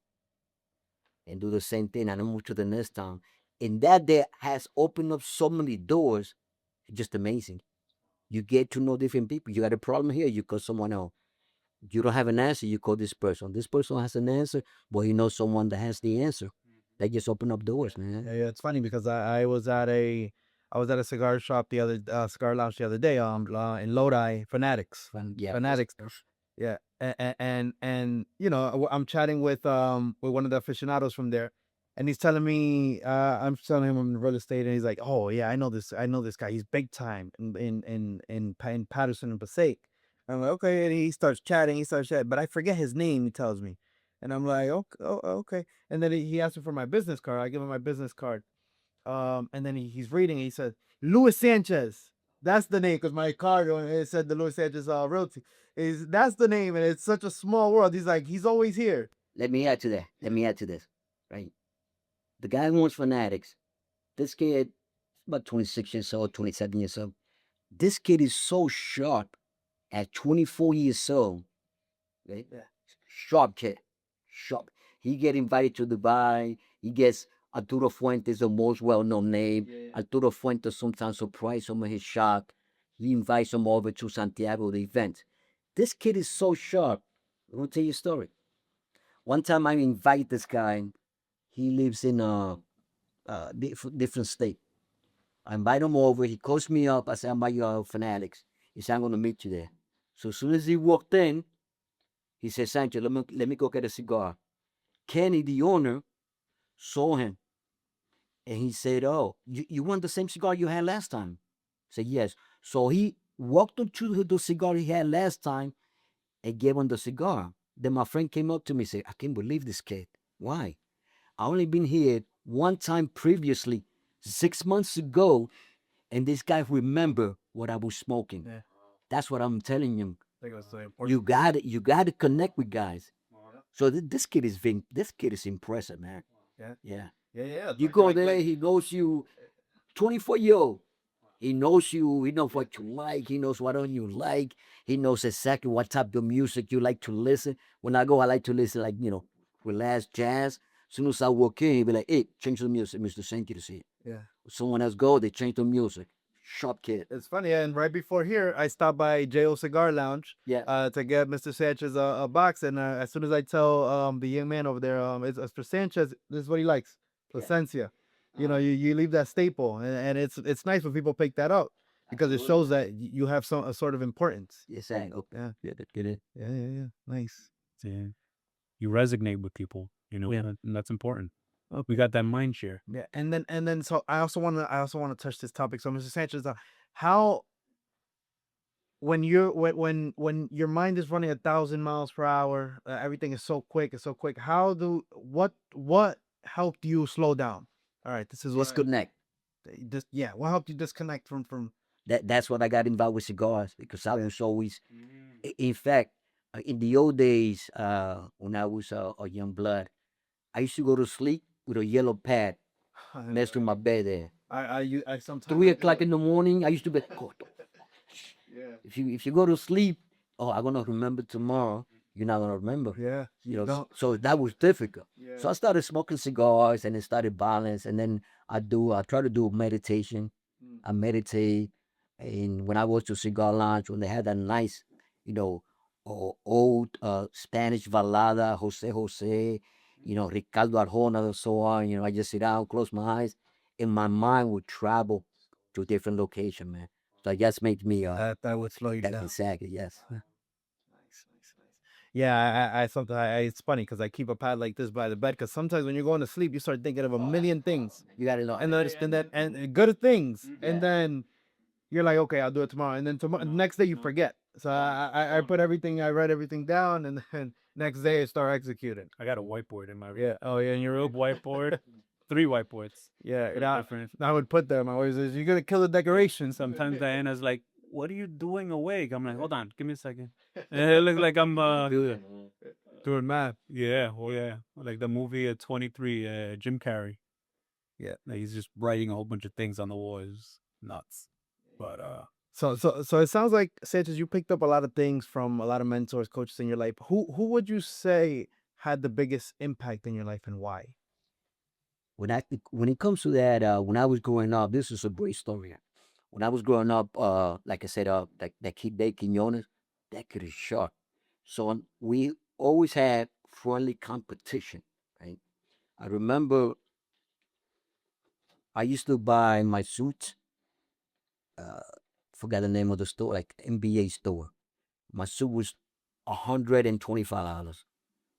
and do the same thing. And I move to the next town. And that day has opened up so many doors. It's just amazing. You get to know different people. You got a problem here, you call someone else. You don't have an answer, you call this person. This person has an answer, but he knows someone that has the answer. They just open up doors, man. Yeah, it's funny because I was at a cigar shop cigar lounge the other day in Lodi, Fanatics. Yeah. Fanatics. Yeah, and I'm chatting with one of the aficionados from there, and he's telling me I'm telling him I'm in real estate, and he's like, oh yeah, I know this guy, he's big time in Patterson and Passaic. I'm like, okay, and he starts chatting, but I forget his name. He tells me, and I'm like, okay, okay, and then he asks me for my business card. I give him my business card, and then he's reading. He said, Luis Sanchez. That's the name, because my card it said the Luis Sanchez Realty. That's the name, and it's such a small world. He's like, he's always here. Let me add to that. Let me add to this. Right. The guy who owns Fanatics, this kid, about 26 years old, 27 years old. This kid is so sharp at 24 years old. Right? Yeah. Sharp kid. Sharp. He get invited to Dubai. He gets Arturo Fuentes, the most well-known name. Yeah. Arturo Fuentes sometimes surprise him with his shot. He invites him over to Santiago, the event. This kid is so sharp. I'm going to tell you a story. One time I invite this guy. He lives in a different state. I invite him over. He calls me up. I say, I'm by your Fanatics. He said, I'm going to meet you there. So as soon as he walked in, he said, Sancho, let me go get a cigar. Kenny, the owner, saw him. And he said, oh, you want the same cigar you had last time? I said, yes. So he walked up to the cigar he had last time and gave him the cigar. Then my friend came up to me and said, I can't believe this kid. Why? I only been here one time previously, 6 months ago, and this guy remember what I was smoking. Yeah. That's what I'm telling you. I think it was so important. You got to connect with guys. So this kid is impressive, man. Yeah. Yeah. Yeah. You go there, he knows you. 24-year-old. He knows you. He knows what you like. He knows what don't you like. He knows exactly what type of music you like to listen. When I go, I like to listen like, relaxed jazz. As soon as I walk in, he'll be like, hey, change the music, Mr. Sanchez. Yeah. Someone else go, they change the music. Sharp kid. It's funny, and right before here, I stopped by J.O. Cigar Lounge to get Mr. Sanchez a box, and as soon as I tell the young man over there, it's for Sanchez, this is what he likes, Placencia. You leave that staple, and it's nice when people pick that up because it shows that you have a sort of importance. Exactly. Yeah. Get it. Yeah. Nice. Yeah. You resonate with people, and that's important. We got that mind share. Yeah, and then so I also want to touch this topic. So, Mr. Sanchez, how when your mind is running 1,000 miles per hour, everything is so quick, what helped you slow down? All right, this is Let's connect. What helped you disconnect from That's what I got involved with cigars because I was always, in fact, in the old days, when I was a young blood, I used to go to sleep with a yellow pad next to my bed there. I sometimes 3 o'clock in the morning, I used to be. Yeah. If you go to sleep oh, I'm gonna remember tomorrow. You're not gonna remember. Yeah. You know, No. so that was difficult. Yeah. So I started smoking cigars and then started balance, and then I try to do meditation. Mm. I meditate, and when I was to cigar lounge, when they had that nice, you know, old Spanish balada, Jose Jose, Ricardo Arjona, and so on. I just sit down, close my eyes, and my mind would travel to different location, man. So that just makes me That would slow you that down. exactly, yes. Nice, nice, nice. Yeah, I sometimes it's funny because I keep a pad like this by the bed because sometimes when you're going to sleep, you start thinking of a million things, You gotta know. and good things, Yeah. and then you're like, okay, I'll do it tomorrow, and then tomorrow, next day you forget. So I put everything, I write everything down, and then next day I start executing. I got a whiteboard in my room. Yeah. Oh yeah, and your room. Whiteboard, 3 whiteboards. Yeah. They're Now, different. I would put them. I always says, you're gonna kill the decorations. Sometimes Diana's like, "What are you doing awake?" I'm like, "Hold on, give me a second." And it looks like I'm Doing math. yeah, oh yeah, like the movie 23, Jim Carrey. Yeah. Like, he's just writing a whole bunch of things on the wall. It's nuts. But So it sounds like, Sanchez, you picked up a lot of things from a lot of mentors, coaches in your life. Who would you say had the biggest impact in your life and why? When it comes to that, when I was growing up, this is a great story. When I was growing up, like I said, that kid Dave Quinones, that kid is sharp. So we always had friendly competition, right? I remember I used to buy my suits. Uh, Forgot the name of the store, like NBA store. My suit was $125.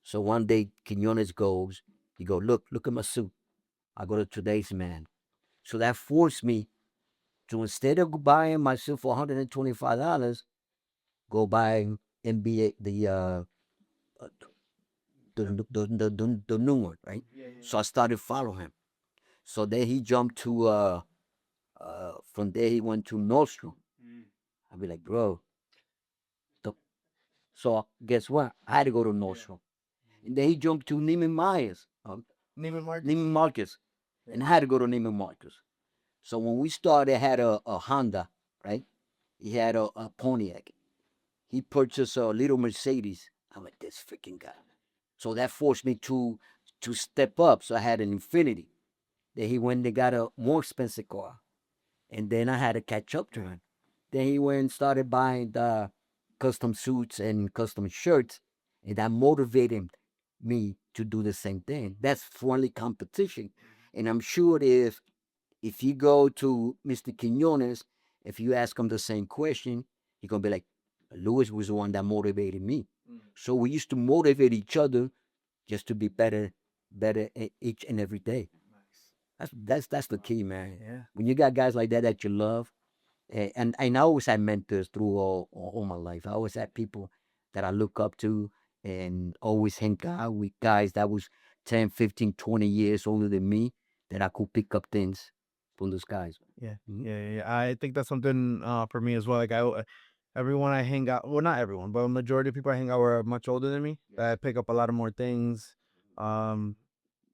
So one day Quinones goes, he go, look at my suit. I go to today's man. So that forced me to, instead of buying my suit for $125, go buy NBA uh, the new one, right? So I started following him. So then he jumped to from there he went to Nordstrom. I'd be like, bro. The, so guess what? I had to go to Nordstrom. And then he jumped to Neiman Myers, Neiman Marcus, and I had to go to Neiman Marcus. So when we started, I had a Honda, right? He had a Pontiac. He purchased a little Mercedes. I'm like, this freaking guy. So that forced me to step up. So I had an Infinity. Then he went and got a more expensive car. And then I had to catch up to him. Then he went and started buying the custom suits and custom shirts. And that motivated me to do the same thing. That's friendly competition. And I'm sure if you go to Mr. Quinones, if you ask him the same question, he's gonna be like, Luis was the one that motivated me. So we used to motivate each other just to be better each and every day. That's the key, man. Yeah. When you got guys like that you love, and I always had mentors through all my life. I always had people that I look up to and always hang out with guys that was 10, 15, 20 years older than me that I could pick up things from those guys. Yeah, Mhm. yeah. I think that's something for me as well. Like everyone I hang out, well, not everyone, but a majority of people I hang out with are much older than me. I pick up a lot of more things. Um,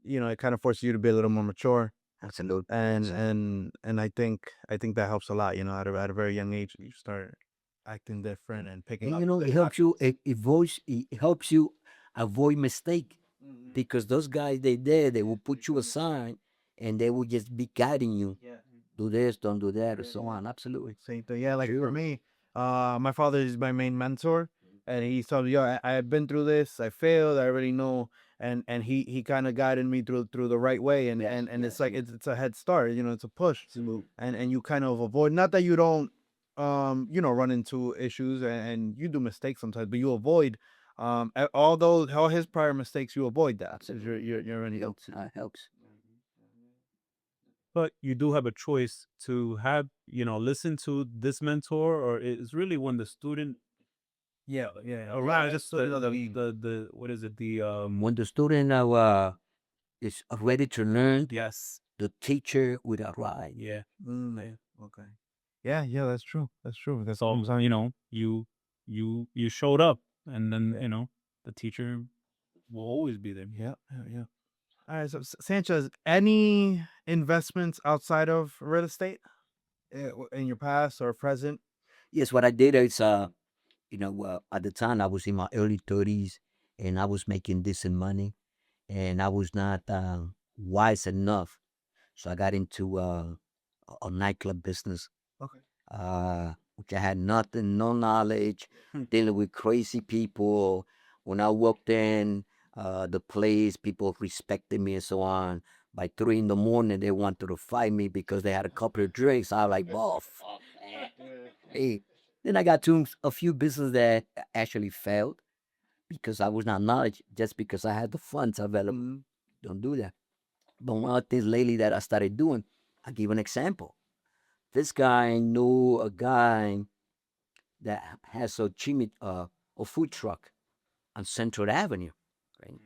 it kind of forces you to be a little more mature, Absolutely. and I think that helps a lot. At a very young age, you start acting different and picking And up. you know, the it helps you. habits. It helps you avoid mistake Mhm. because those guys they will put you aside and they will just be guiding you. Yeah. Do this, don't do that, or so on. Absolutely. Same thing. Yeah, like for Sure. me, my father is my main mentor, and he told me, "Yo, I've been through this. I failed. I already know." And he kind of guided me through the right way, and Yes, and it's yes, like yes. it's a head start. It's a push, Absolutely. and you kind of avoid, not that you don't run into issues, and you do mistakes sometimes, but you avoid all his prior mistakes, you avoid that. 'Cause Absolutely. you're already Helps. Helps. but you do have a choice to have, listen to this mentor, or it's really when the student, or rather just the what is it, the When the student is ready to learn, yes, the teacher will arrive. yeah. Okay. Yeah, that's true. That's true. That's So you showed up, and then the teacher will always be there. yeah. All right, so Sanchez, any investments outside of real estate in your past or present? Yes, what I did is At the time I was in my early 30s and I was making decent money and I was not wise enough. So I got into a nightclub business, Okay. which I had nothing, no knowledge, dealing with crazy people. When I walked in the place, people respected me and so on. By 3 in the morning, they wanted to fight me because they had a couple of drinks. I was like, "Oh, fuck that." Hey. Then I got to a few businesses that actually failed because I was not knowledge, just because I had the funds available. Don't do that. But one of the things lately that I started doing, I'll give an example. This guy knew a guy that has a food truck on Central Avenue. Right?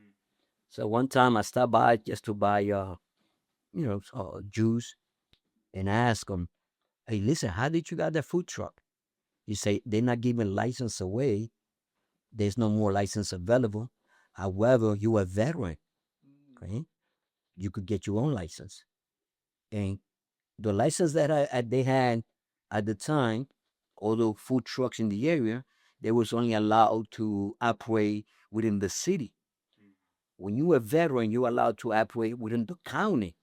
So one time I stopped by just to buy juice, and I asked him, "Hey, listen, how did you got that food truck?" He say they're not giving license away. There's no more license available. However, you a veteran, okay? You could get your own license. And the license that they had at the time, all the food trucks in the area, they was only allowed to operate within the city. When you a veteran, you're allowed to operate within the county.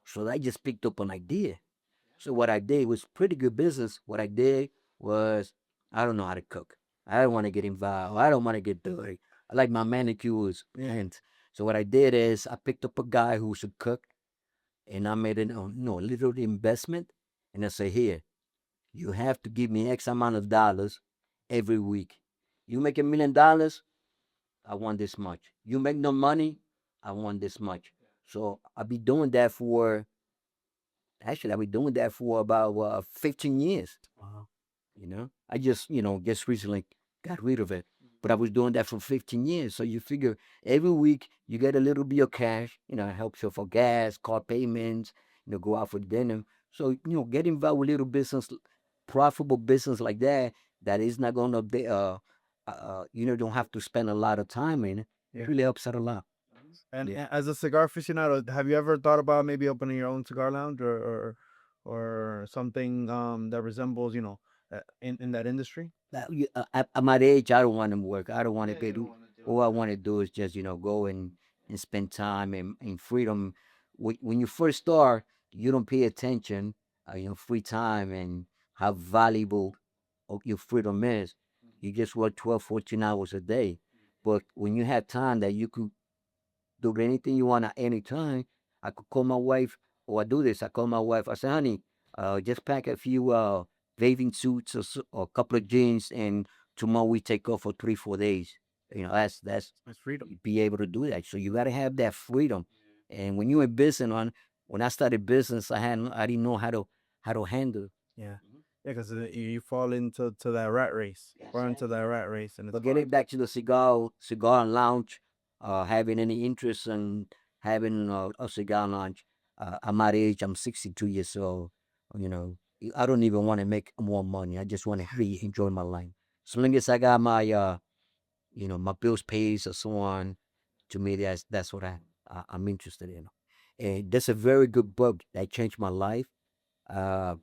So I just picked up an idea. So what I did was pretty good business. What I did was I don't know how to cook. I don't want to get involved. I don't want to get dirty. I like my manicures. And so what I did is I picked up a guy who should cook, and I made a little investment, and I say, here, you have to give me X amount of dollars every week. You make $1 million, I want this much. You make no money, I want this much. So I'll be doing that for Actually, I've been doing that for about 15 years. Wow. I just recently got rid of it. But I was doing that for 15 years. So you figure every week you get a little bit of cash, it helps you for gas, car payments, go out for dinner. So, get involved with little business, profitable business like that, that is not going to be, don't have to spend a lot of time in it. It Yeah. really helps out a lot. And Yeah. as a cigar aficionado, have you ever thought about maybe opening your own cigar lounge or something that resembles, in that industry? At my age, I don't want to work. I don't want to get. All I want to do is just go and spend time and freedom. When you first start, you don't pay attention, free time and how valuable your freedom is. You just work 12, 14 hours a day. But when you have time that you could do anything you want at any time. I could call my wife, or I do this. I call my wife. I say, honey, just pack a few bathing suits or a couple of jeans, and tomorrow we take off for 3, 4 days. That's It's freedom. be able to do that. So you got to have that freedom. And when you're in business, when I started business, I didn't know how to handle. Yeah. Yeah, because you fall into that rat race. Fall into that rat race, and it's But hard. getting back to the cigar lounge, having any interest in having a cigar lounge, I'm my age, I'm 62 years old. You know, I don't even want to make more money. I just want to really enjoy my life. So long as I got my bills paid or so on, to me, that's what I'm interested in. And that's a very good book that changed my life. Uh,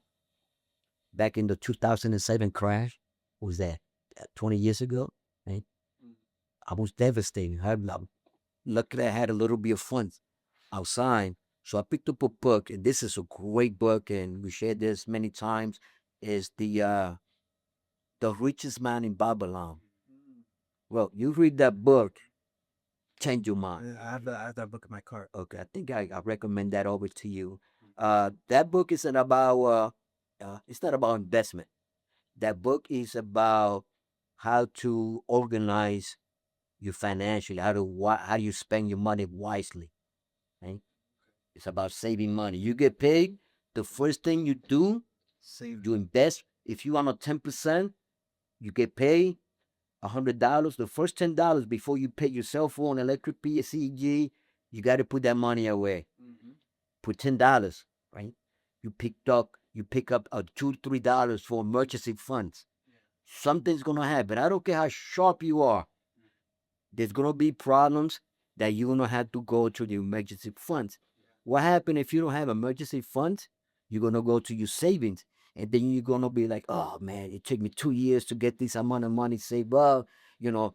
Back in the 2007 crash, what was that 20 years ago? Right? I was devastated. Luckily, I had a little bit of fun outside. So I picked up a book, and this is a great book, and we shared this many times. Is the richest man in Babylon? Well, you read that book, change your mind. I have that book in my cart. Okay, I think I recommend that over to you. That book isn't about it's not about investment. That book is about how to organize you financially, how do you spend your money wisely, right? It's about saving money. You get paid, the first thing you do, you invest. If you want a 10%, you get paid $100. The first $10 before you pay your cell phone, electric bill, CG, you got to put that money away. Put $10, right? You pick up $2, $3 for emergency funds. Something's gonna happen. I don't care how sharp you are. There's gonna be problems that you're gonna have to go to the emergency funds. What happens if you don't have emergency funds? You're gonna go to your savings. And then you're gonna be like, oh man, it took me 2 years to get this amount of money saved up. You know,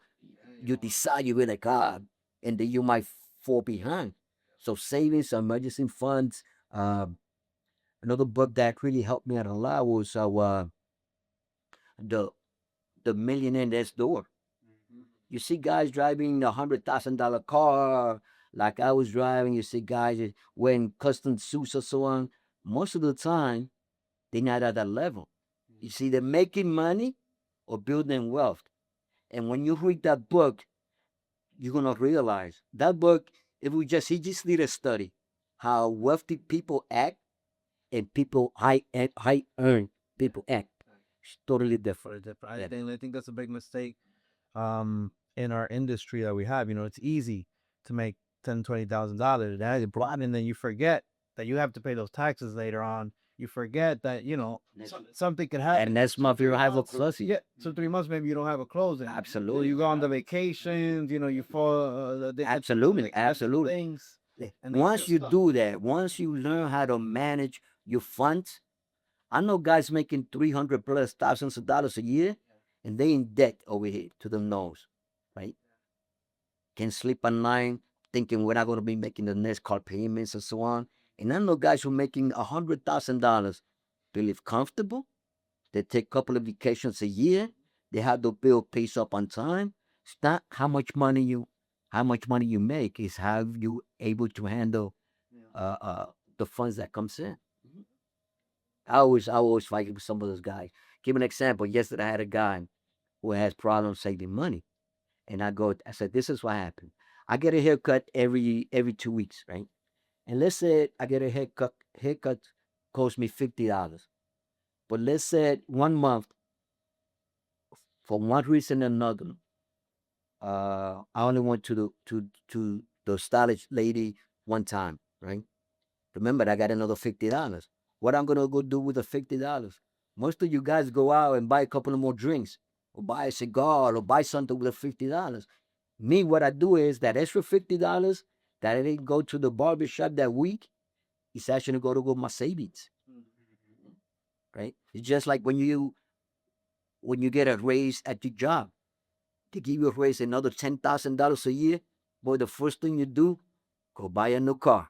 you decide you be like, and then you might fall behind. So savings, emergency funds. Uh, Another book that really helped me out a lot was the the Millionaire Next Door. You see guys driving $100,000 car, like I was driving. You see guys wearing custom suits or so on. Most of the time, they're not at that level. You see, they're making money or building wealth. And when you read that book, you're gonna realize that book. If we just he just did a study how wealthy people act and people high earn people act. It's totally different. Different. Yeah. I think that's a big mistake in our industry that we have. You know, it's easy to make $10,000, $20,000. And then you forget that you have to pay those taxes later on. You forget that, you know, something could happen. And next month you have a plus. Yeah, so 3 months maybe you don't have a closing. Absolutely. You go on the vacations, you know, you fall Absolutely, absolutely. things. And Once you do that, once you learn how to manage your funds, I know guys making 300 plus thousands of dollars a year, and they in debt over here to the nose, right? Can't sleep at night, thinking we're not going to be making the next car payments and so on. And I know guys who are making $100,000. They live comfortable. They take a couple of vacations a year. They have the bill pays up on time. It's not how much money you make. Is how you able to handle the funds that comes in. I always fight with some of those guys. Give an example. Yesterday I had a guy who has problems saving money, and I said, this is what happened. I get a haircut every 2 weeks, right? And let's say I get a haircut costs me $50. But let's say 1 month, for one reason or another, I only went to the stylish lady one time, right? Remember, I got another $50. What I'm gonna go do with the $50? Most of you guys go out and buy a couple of more drinks, or buy a cigar, or buy something with the $50. Me, what I do is that extra $50 that I didn't go to the barber shop that week, it's actually go my savings, right? It's just like when you get a raise at your job, they give you a raise another $10,000 a year. Boy, the first thing you do, go buy a new car.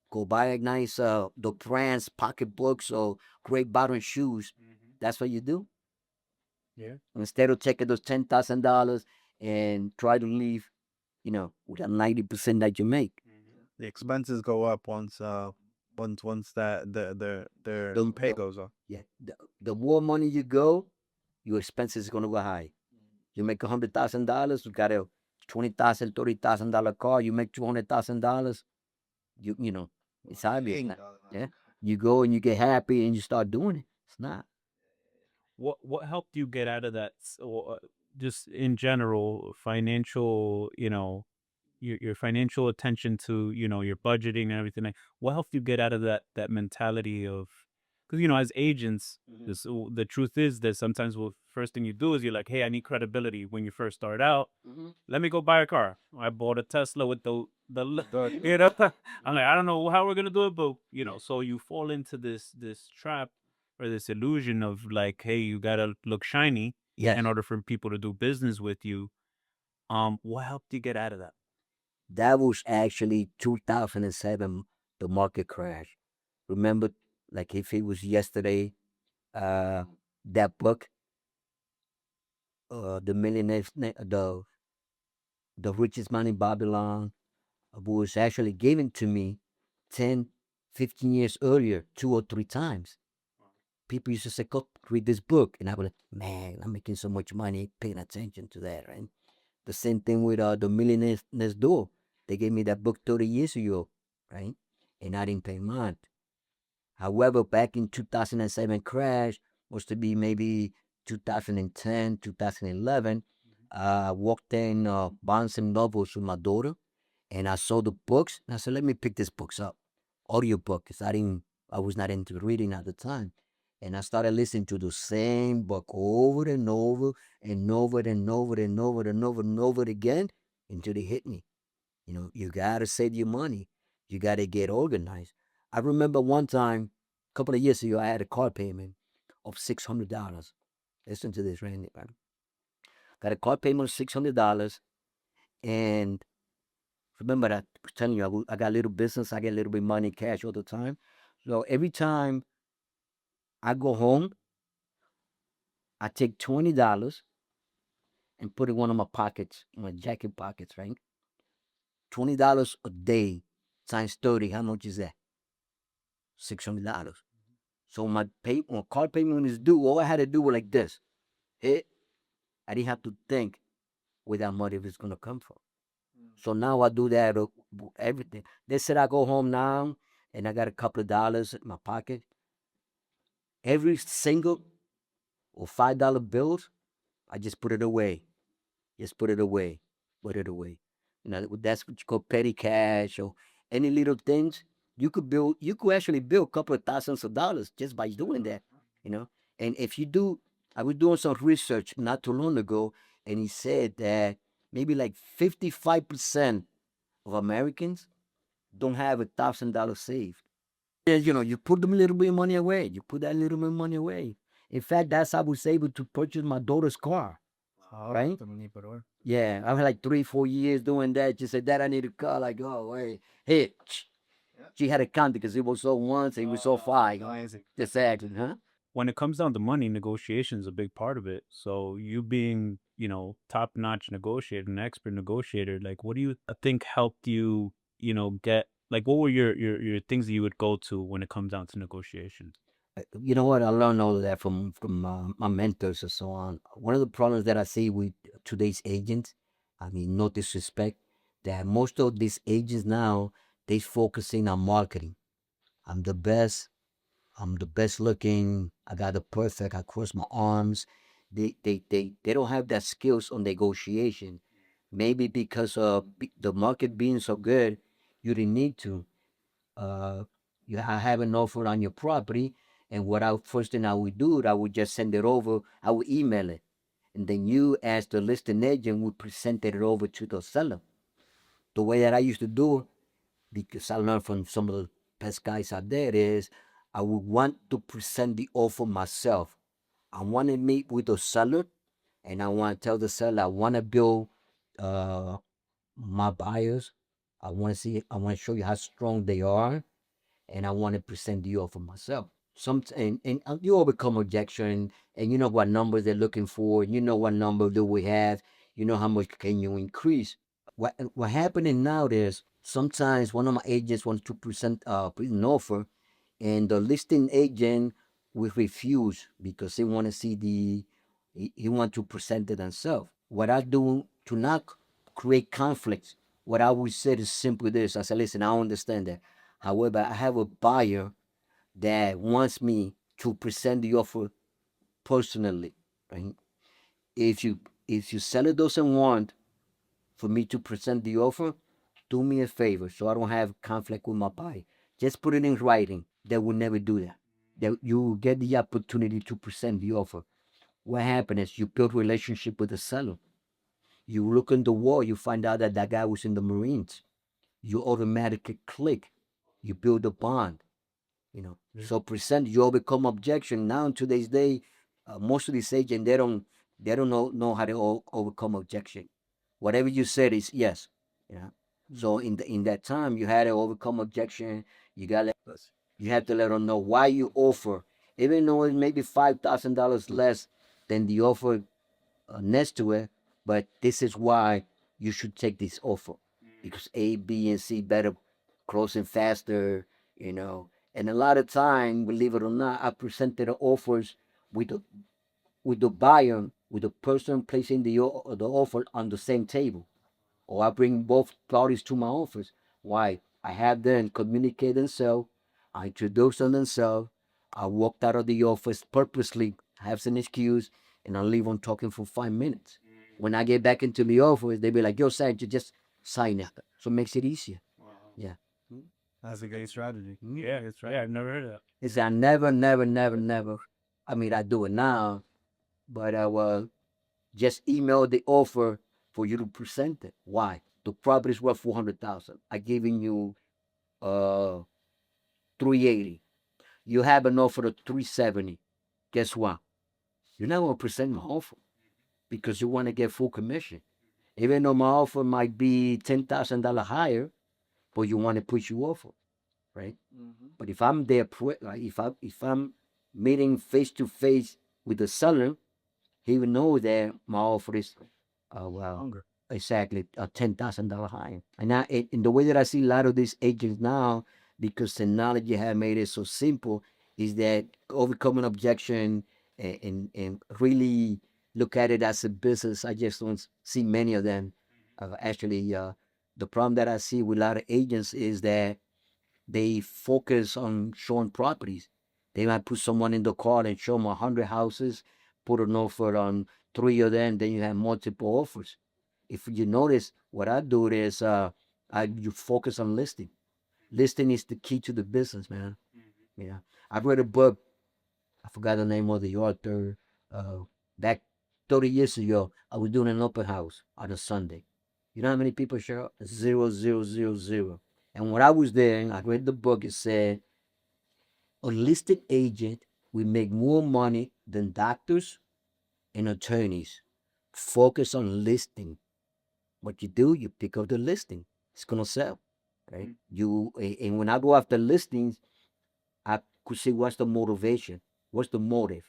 Go buy a nice the brands pocketbooks or great bottom shoes. That's what you do. Yeah. Instead of taking those $10,000 and try to live, with a 90% that you make. The expenses go up once that their pay goes up. Yeah, the more money you go, your expenses is gonna go high. You make $100,000, you got a $20,000, $30,000 car. You make $200,000. It's obvious. Yeah, you go and you get happy and you start doing it. It's not. What helped you get out of that? Just in general, financial, your financial attention to your budgeting and everything. What helped you get out of that mentality of, because as agents, the truth is that sometimes the first thing you do is you're like, hey, I need credibility when you first start out. Let me go buy a car. I bought a Tesla with the I'm like, I don't know how we're gonna do it, but so you fall into this trap or this illusion of like, hey, you gotta look shiny Yes. in order for people to do business with you. What helped you get out of that? That was actually 2007, the market crash. Remember, like if it was yesterday, uh, that book, the millionaires, the richest man in Babylon, was actually given to me 10, 15 years earlier, 2 or 3 times. People used to say, go read this book. And I was like, man, I'm making so much money paying attention to that, right? The same thing with the Millionaire Next Door. They gave me that book 30 years ago, right? And I didn't pay mine. However, back in 2007 crash, was to be maybe 2010, 2011, I walked in Barnes and Nobles with my daughter, and I saw the books, and I said, let me pick these books up, audiobook, because I was not into reading at the time. And I started listening to the same book over and over and over and over and over and over and over again until they hit me. You gotta save your money. You gotta get organized. I remember one time couple of years ago, I had a car payment of $600. Listen to this, Randy. Man. Got a car payment of $600, and remember that I was telling you I got a little business. I get a little bit of money, cash all the time. So every time I go home, I take $20 and put it in one of my pockets, my jacket pockets, right? $20 a day times 30. How much is that? $600. So my car payment is due. All I had to do was like this. Hit. I didn't have to think where that money was gonna come from. So now I do that everything. They said I go home now and I got a couple of dollars in my pocket. Every single or $5 bills, I just put it away. Just put it away. Put it away. You know, that's what you call petty cash or any little things. You could actually build a couple of thousands of dollars just by doing that, you know. And if you do, I was doing some research not too long ago, and he said that maybe like 55% of Americans don't have $1,000 saved. And, you know, you put them a little bit of money away. You put that little bit of money away. In fact, that's how I was able to purchase my daughter's car. Oh, Right? Yeah, I had like 3, 4 years doing that. She said, Dad, I need a car. Like, oh, wait. Hey, she had to count because it was so once, it was so five. Amazing. Exactly, huh? When it comes down to money, negotiation is a big part of it. So you being, top-notch negotiator, an expert negotiator, like what do you think helped you, get like what were your things that you would go to when it comes down to negotiations? You know what? I learned all of that from my mentors and so on. One of the problems that I see with today's agents, I mean, no disrespect, that most of these agents now they focusing on marketing. I'm the best. I'm the best looking. I got the perfect. I cross my arms. They don't have that skills on negotiation. Maybe because of the market being so good, you didn't need to. Uh, you have an offer on your property, and what I first thing I would do, I would just send it over. I would email it, and then you, as the listing agent, would present it over to the seller. The way that I used to do, because I learned from some of the best guys out there, is I would want to present the offer myself. I want to meet with the seller, and I want to tell the seller I want to build uh, my buyers. I want to show you how strong they are, and I want to present the offer myself. And you overcome objection, and you know what numbers they're looking for. You know what number do we have. You know how much can you increase. What happening now is sometimes one of my agents wants to present an offer, and the listing agent will refuse because they want to see he want to present it himself. What I do to not create conflicts, what I would say is simply this: I said, listen, I understand that. However, I have a buyer that wants me to present the offer personally. Right? If you if your seller doesn't want for me to present the offer, do me a favor so I don't have conflict with my buyer. Just put it in writing. They will never do that. That you will get the opportunity to present the offer. What happened is you build relationship with the seller. You look in the wall, you find out that that guy was in the Marines. You automatically click. You build a bond. So present you overcome objection. Now in today's day, most of these agents they don't know how to overcome objection. Whatever you said is yes. So in that time you had to overcome objection. You have to let them know why you offer, even though it may be $5,000 less than the offer next to it, but this is why you should take this offer because A, B, and C better closing faster, And a lot of time, believe it or not, I presented the offers with the buyer, with the person placing the offer on the same table, or I bring both parties to my office. Why? I have them communicate themselves. I introduce them themselves. I walked out of the office purposely, have some excuse, and I leave on talking for 5 minutes. When I get back into the office, they be like, "Yo, Sanchez, just sign it." So it makes it easier. Yeah. That's a great strategy. Yeah, that's right. Yeah, I've never heard of that. It's I never, never, never, never. I mean, I do it now, but I will just email the offer for you to present it. Why? The property is worth 400,000. I giving you 380. You have an offer of 370. Guess what? You're not going to present my offer because you want to get full commission. Even though my offer might be $10,000 higher, but you want to push you offer, right? But if I'm there, like if I'm meeting face to face with the seller, he will know that my offer is, well, Longer. exactly $10,000 higher. And now, in the way that I see a lot of these agents now, because technology have made it so simple, is that overcoming objection and really look at it as a business. I just don't see many of them. Actually, the problem that I see with a lot of agents is that they focus on showing properties. They might put someone in the car and show them 100 houses, put an offer on 3 of them, then you have multiple offers. If you notice, what I do is you focus on listing. Listing is the key to the business, man. Yeah. I read a book, I forgot the name of the author. Back 30 years ago, I was doing an open house on a Sunday. You know how many people show up? Zero, zero, zero, zero. And when I was there, and I read the book, it said a listed agent will make more money than doctors and attorneys. Focus on listing. What you do, you pick up the listing. It's gonna sell, right? And when I go after listings, I could see what's the motivation, what's the motive.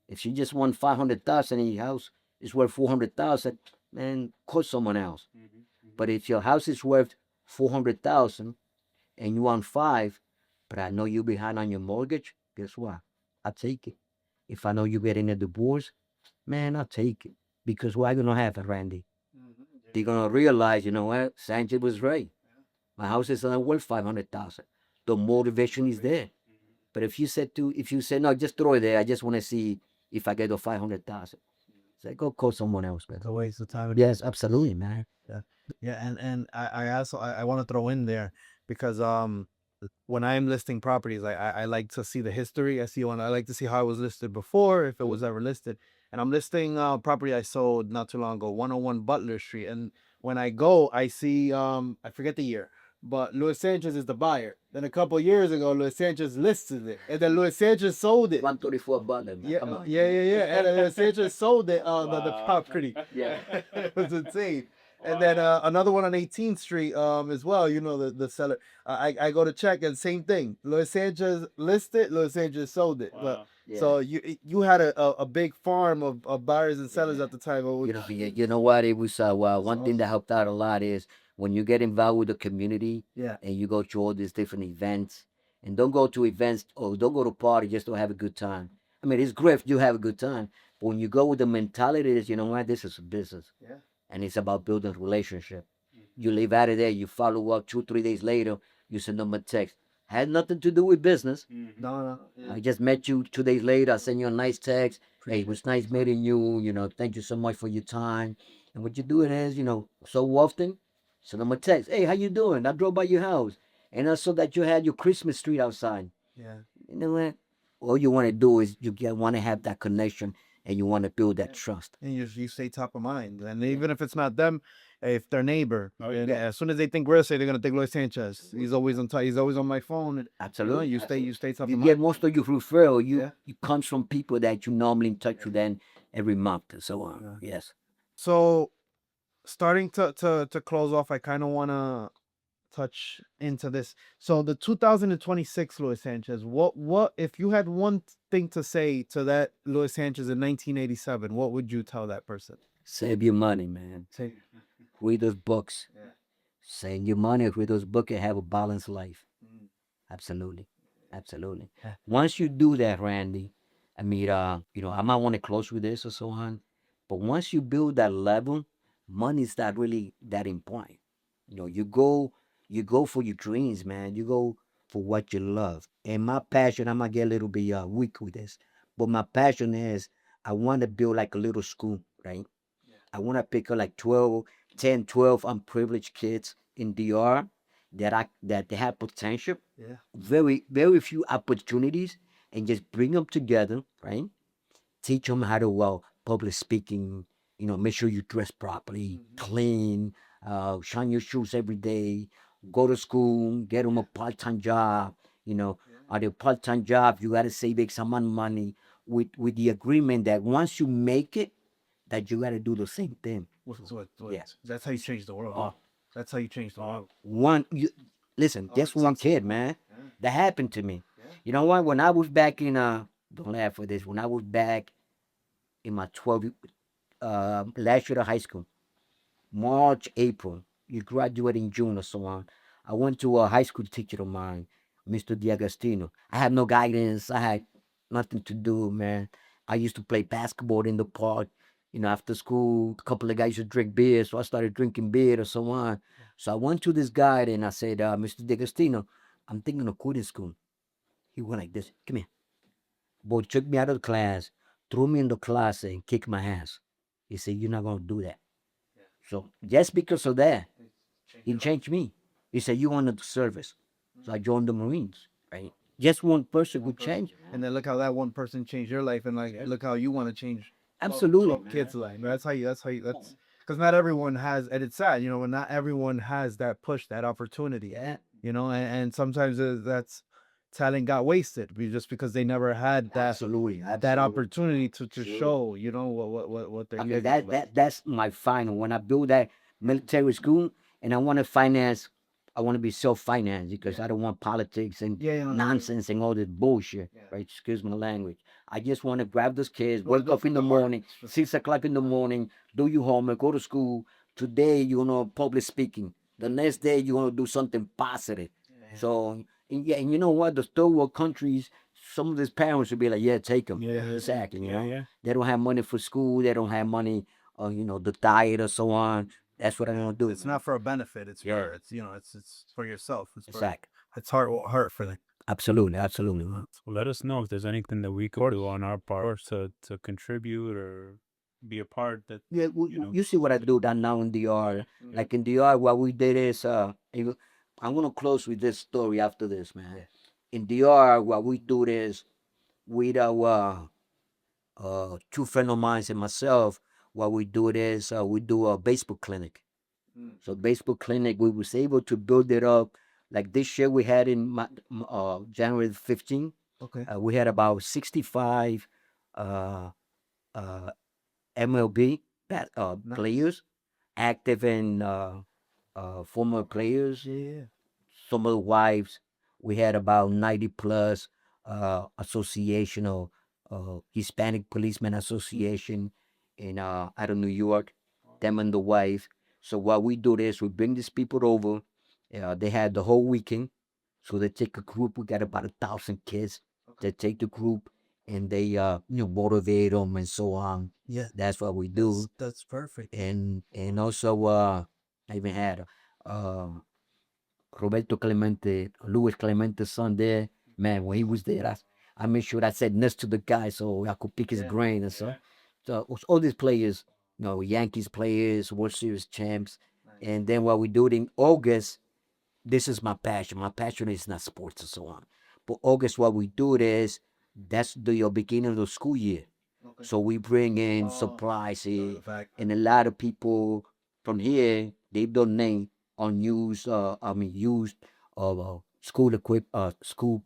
If you just want 500,000 in your house, it's worth 400,000, man, call someone else. But if your house is worth 400,000 and you want five, but I know you're behind on your mortgage, guess what? I take it. If I know you're getting a divorce, man, I'll take it. Because why gonna happen, Randy? They're gonna realize, you know what, Sanchez was right. My house is not worth 500,000. The motivation is there. But if you said no, just throw it there. I just want to see if I get the 500,000. Say, go call someone else, man. It's a waste of time. Yes, absolutely, man. Yeah, yeah, and I also I want to throw in there because when I'm listing properties, I like to see the history. I like to see how it was listed before, if it was ever listed. And I'm listing property I sold not too long ago, 101 Butler Street. And when I go, I see I forget the year, but Luis Sanchez is the buyer. Then a couple years ago, Luis Sanchez listed it, and then Luis Sanchez sold it. 134 Butler, man. Yeah, Come on. yeah. And then Luis Sanchez sold it the Wow. property. Yeah. It was insane. And then another one on 18th Street as well. You know the seller. I go to check and same thing. Luis Sanchez listed, Luis Sanchez sold it. But Yeah. so you had a big farm of buyers and sellers Yeah. at the time. You know what? It was well, one thing that helped out a lot is when you get involved with the community Yeah. and you go to all these different events, and don't go to events or don't go to party just to have a good time. I mean, it's great if you have a good time, but when you go with the mentality is, you know what, this is a business. Yeah. And it's about building relationship. You leave out of there, you follow up 2, 3 days later, you send them a text. Had nothing to do with business. No. Yeah. I just met you 2 days later. I sent you a nice text. Hey, it was nice meeting you. You know, thank you so much for your time. And what you're doing is, you know, so often, send them a text. Hey, how you doing? I drove by your house, and I saw that you had your Christmas tree outside. Yeah. You know what? All you want to do is want to have that connection, and you want to build that trust. And you stay top of mind. And even if it's not them, if their neighbor, Oh, and yeah. as soon as they think real estate, they're gonna think Luis Sanchez. He's always on top. He's always on my phone. And, Absolutely. you stay top You of get mind. most of your referral. Yeah. You comes from people that you normally in touch with them every month and so on. Yes. So, starting to close off, I kind of want to touch into this. So, the 2026 Luis Sanchez, what if you had one thing to say to that Luis Sanchez in 1987, what would you tell that person? Save your money, man. Say, Read those books. Yeah. Save your money, read those books, and have a balanced life. Mm. Absolutely. Absolutely. Yeah. Once you do that, Randy, I mean, you know, I might want to close with this or so on, but once you build that level, money's not really that important. You know, you go for your dreams, man. You go for what you love. And my passion, I might get a little bit weak with this, but my passion is I want to build like a little school, right? I want to pick up like 12, 10, 12 unprivileged kids in DR that they have potential, Yeah. very few opportunities, and just bring them together, right? Teach them how to public speaking. You know, make sure you dress properly, clean, shine your shoes every day, go to school, get them a part-time job. You know, on a part-time job, you got to save X amount of money with the agreement that once you make it, that you got to do the same thing. Yeah. That's how you change the world. Oh. That's how you change the world. One, you listen, just one kid, man. That happened to me. You know what? When I was back in don't laugh for this. When I was back in my 12 last year of high school, March, April, you graduate in June or so on. I went to a high school teacher of mine, Mr. Diagostino. I had no guidance. I had nothing to do, man. I used to play basketball in the park. After school, a couple of guys used to drink beer, so I started drinking beer or so on. So I went to this guy and I said, Mr. Diagostino, I'm thinking of quitting school. He went like this, come here. Boy took me out of the class, threw me in the closet, and kicked my ass. He said, you're not going to do that. So just because of that, he changed me. He said, you wanted the service. So I joined the Marines, right? Just one person could change. And then look how that one person changed your life, and like look how you want to change Absolutely. kids' life. That's because not everyone has, and it's sad, when not everyone has that push, that opportunity. Yeah. And sometimes that's talent got wasted just because they never had that Absolutely. that opportunity to Sure. show, what they're Okay, capable of. that's my final. When I build that military school and I want to finance, I want to be self-financed because I don't want politics and nonsense and all this bullshit, right? Excuse my language. I just want to grab those kids, wake up in the morning, 6 o'clock in the morning, do your homework, go to school. Today, public speaking. The next day, you want to do something positive. So, and you know what? The third world countries, some of these parents would be like, yeah, take them. Yeah. Exactly. Yeah. They don't have money for school. They don't have money, the diet or so on. That's what I'm gonna do. It's not for a benefit. It's Yeah. for it's for yourself. Exactly. It's heart for them. Absolutely, absolutely. So let us know if there's anything that we could do on our part to contribute or be a part that. Yeah, you see what I do that now in DR. Mm. Like in DR, what we did is, I'm gonna close with this story after this, man. In DR, what we do is with our two friends of mine and myself. What we do is we do a baseball clinic. So baseball clinic, we was able to build it up. Like this year, we had in January 15th, Okay. we had about 65 uh, MLB Nice. players, active and former players. Yeah. Some of the wives. We had about 90 plus association of Hispanic Policemen Association in out of New York, them and the wife. So what we do is we bring these people over. They had the whole weekend. So they take a group. We got about 1,000 kids. They take the group and they motivate them and so on. Yeah. That's what we do. That's perfect. And also I even had Roberto Clemente, Luis Clemente's son there. Man, when he was there, I made sure I sat next to the guy so I could pick his brain and so. So all these players, Yankees players, World Series champs. And then what we do it in August, this is my passion. My passion is not sports and so on. But August, what we do it is, that's the beginning of the school year. So we bring in supplies here, and a lot of people from here they donate unused, used school school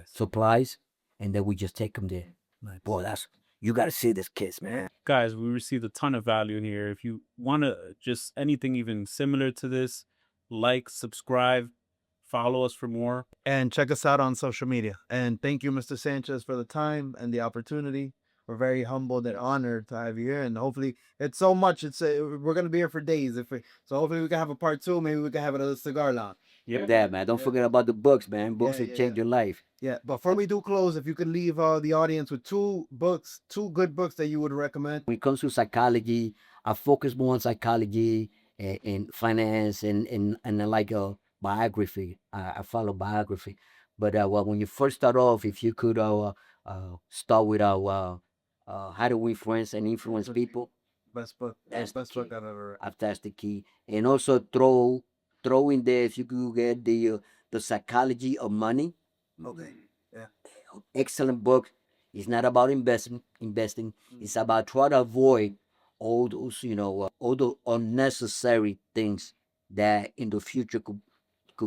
supplies, and then we just take them there. Nice. Boy, you got to see this kids, man. Guys, we received a ton of value in here. If you want to just anything even similar to this, like, subscribe, follow us for more. And check us out on social media. And thank you, Mr. Sanchez, for the time and the opportunity. We're very humbled and honored to have you here. And hopefully, it's so much. We're gonna be here for days. So hopefully, we can have a part 2. Maybe we can have another cigar lounge. Yep, that man. Don't forget about the books, man. Books that change your life. Yeah. Before we do close, if you could leave the audience with 2 good books that you would recommend. When it comes to psychology, I focus more on psychology and finance and I like biography. I follow biography. But well, when you first start off, if you could start with how to influence and influence people. Best book. That's the Best book key. I've ever read. That's the key. And also throw in there if you could get the psychology of money. Okay. Yeah. Excellent book. It's not about investing. It's about trying to avoid all those, all the unnecessary things that in the future could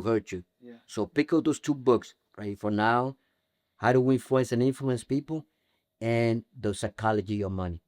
hurt you. Yeah. So pick up those 2 books. right? For now, how do we influence and influence people, and the psychology of money.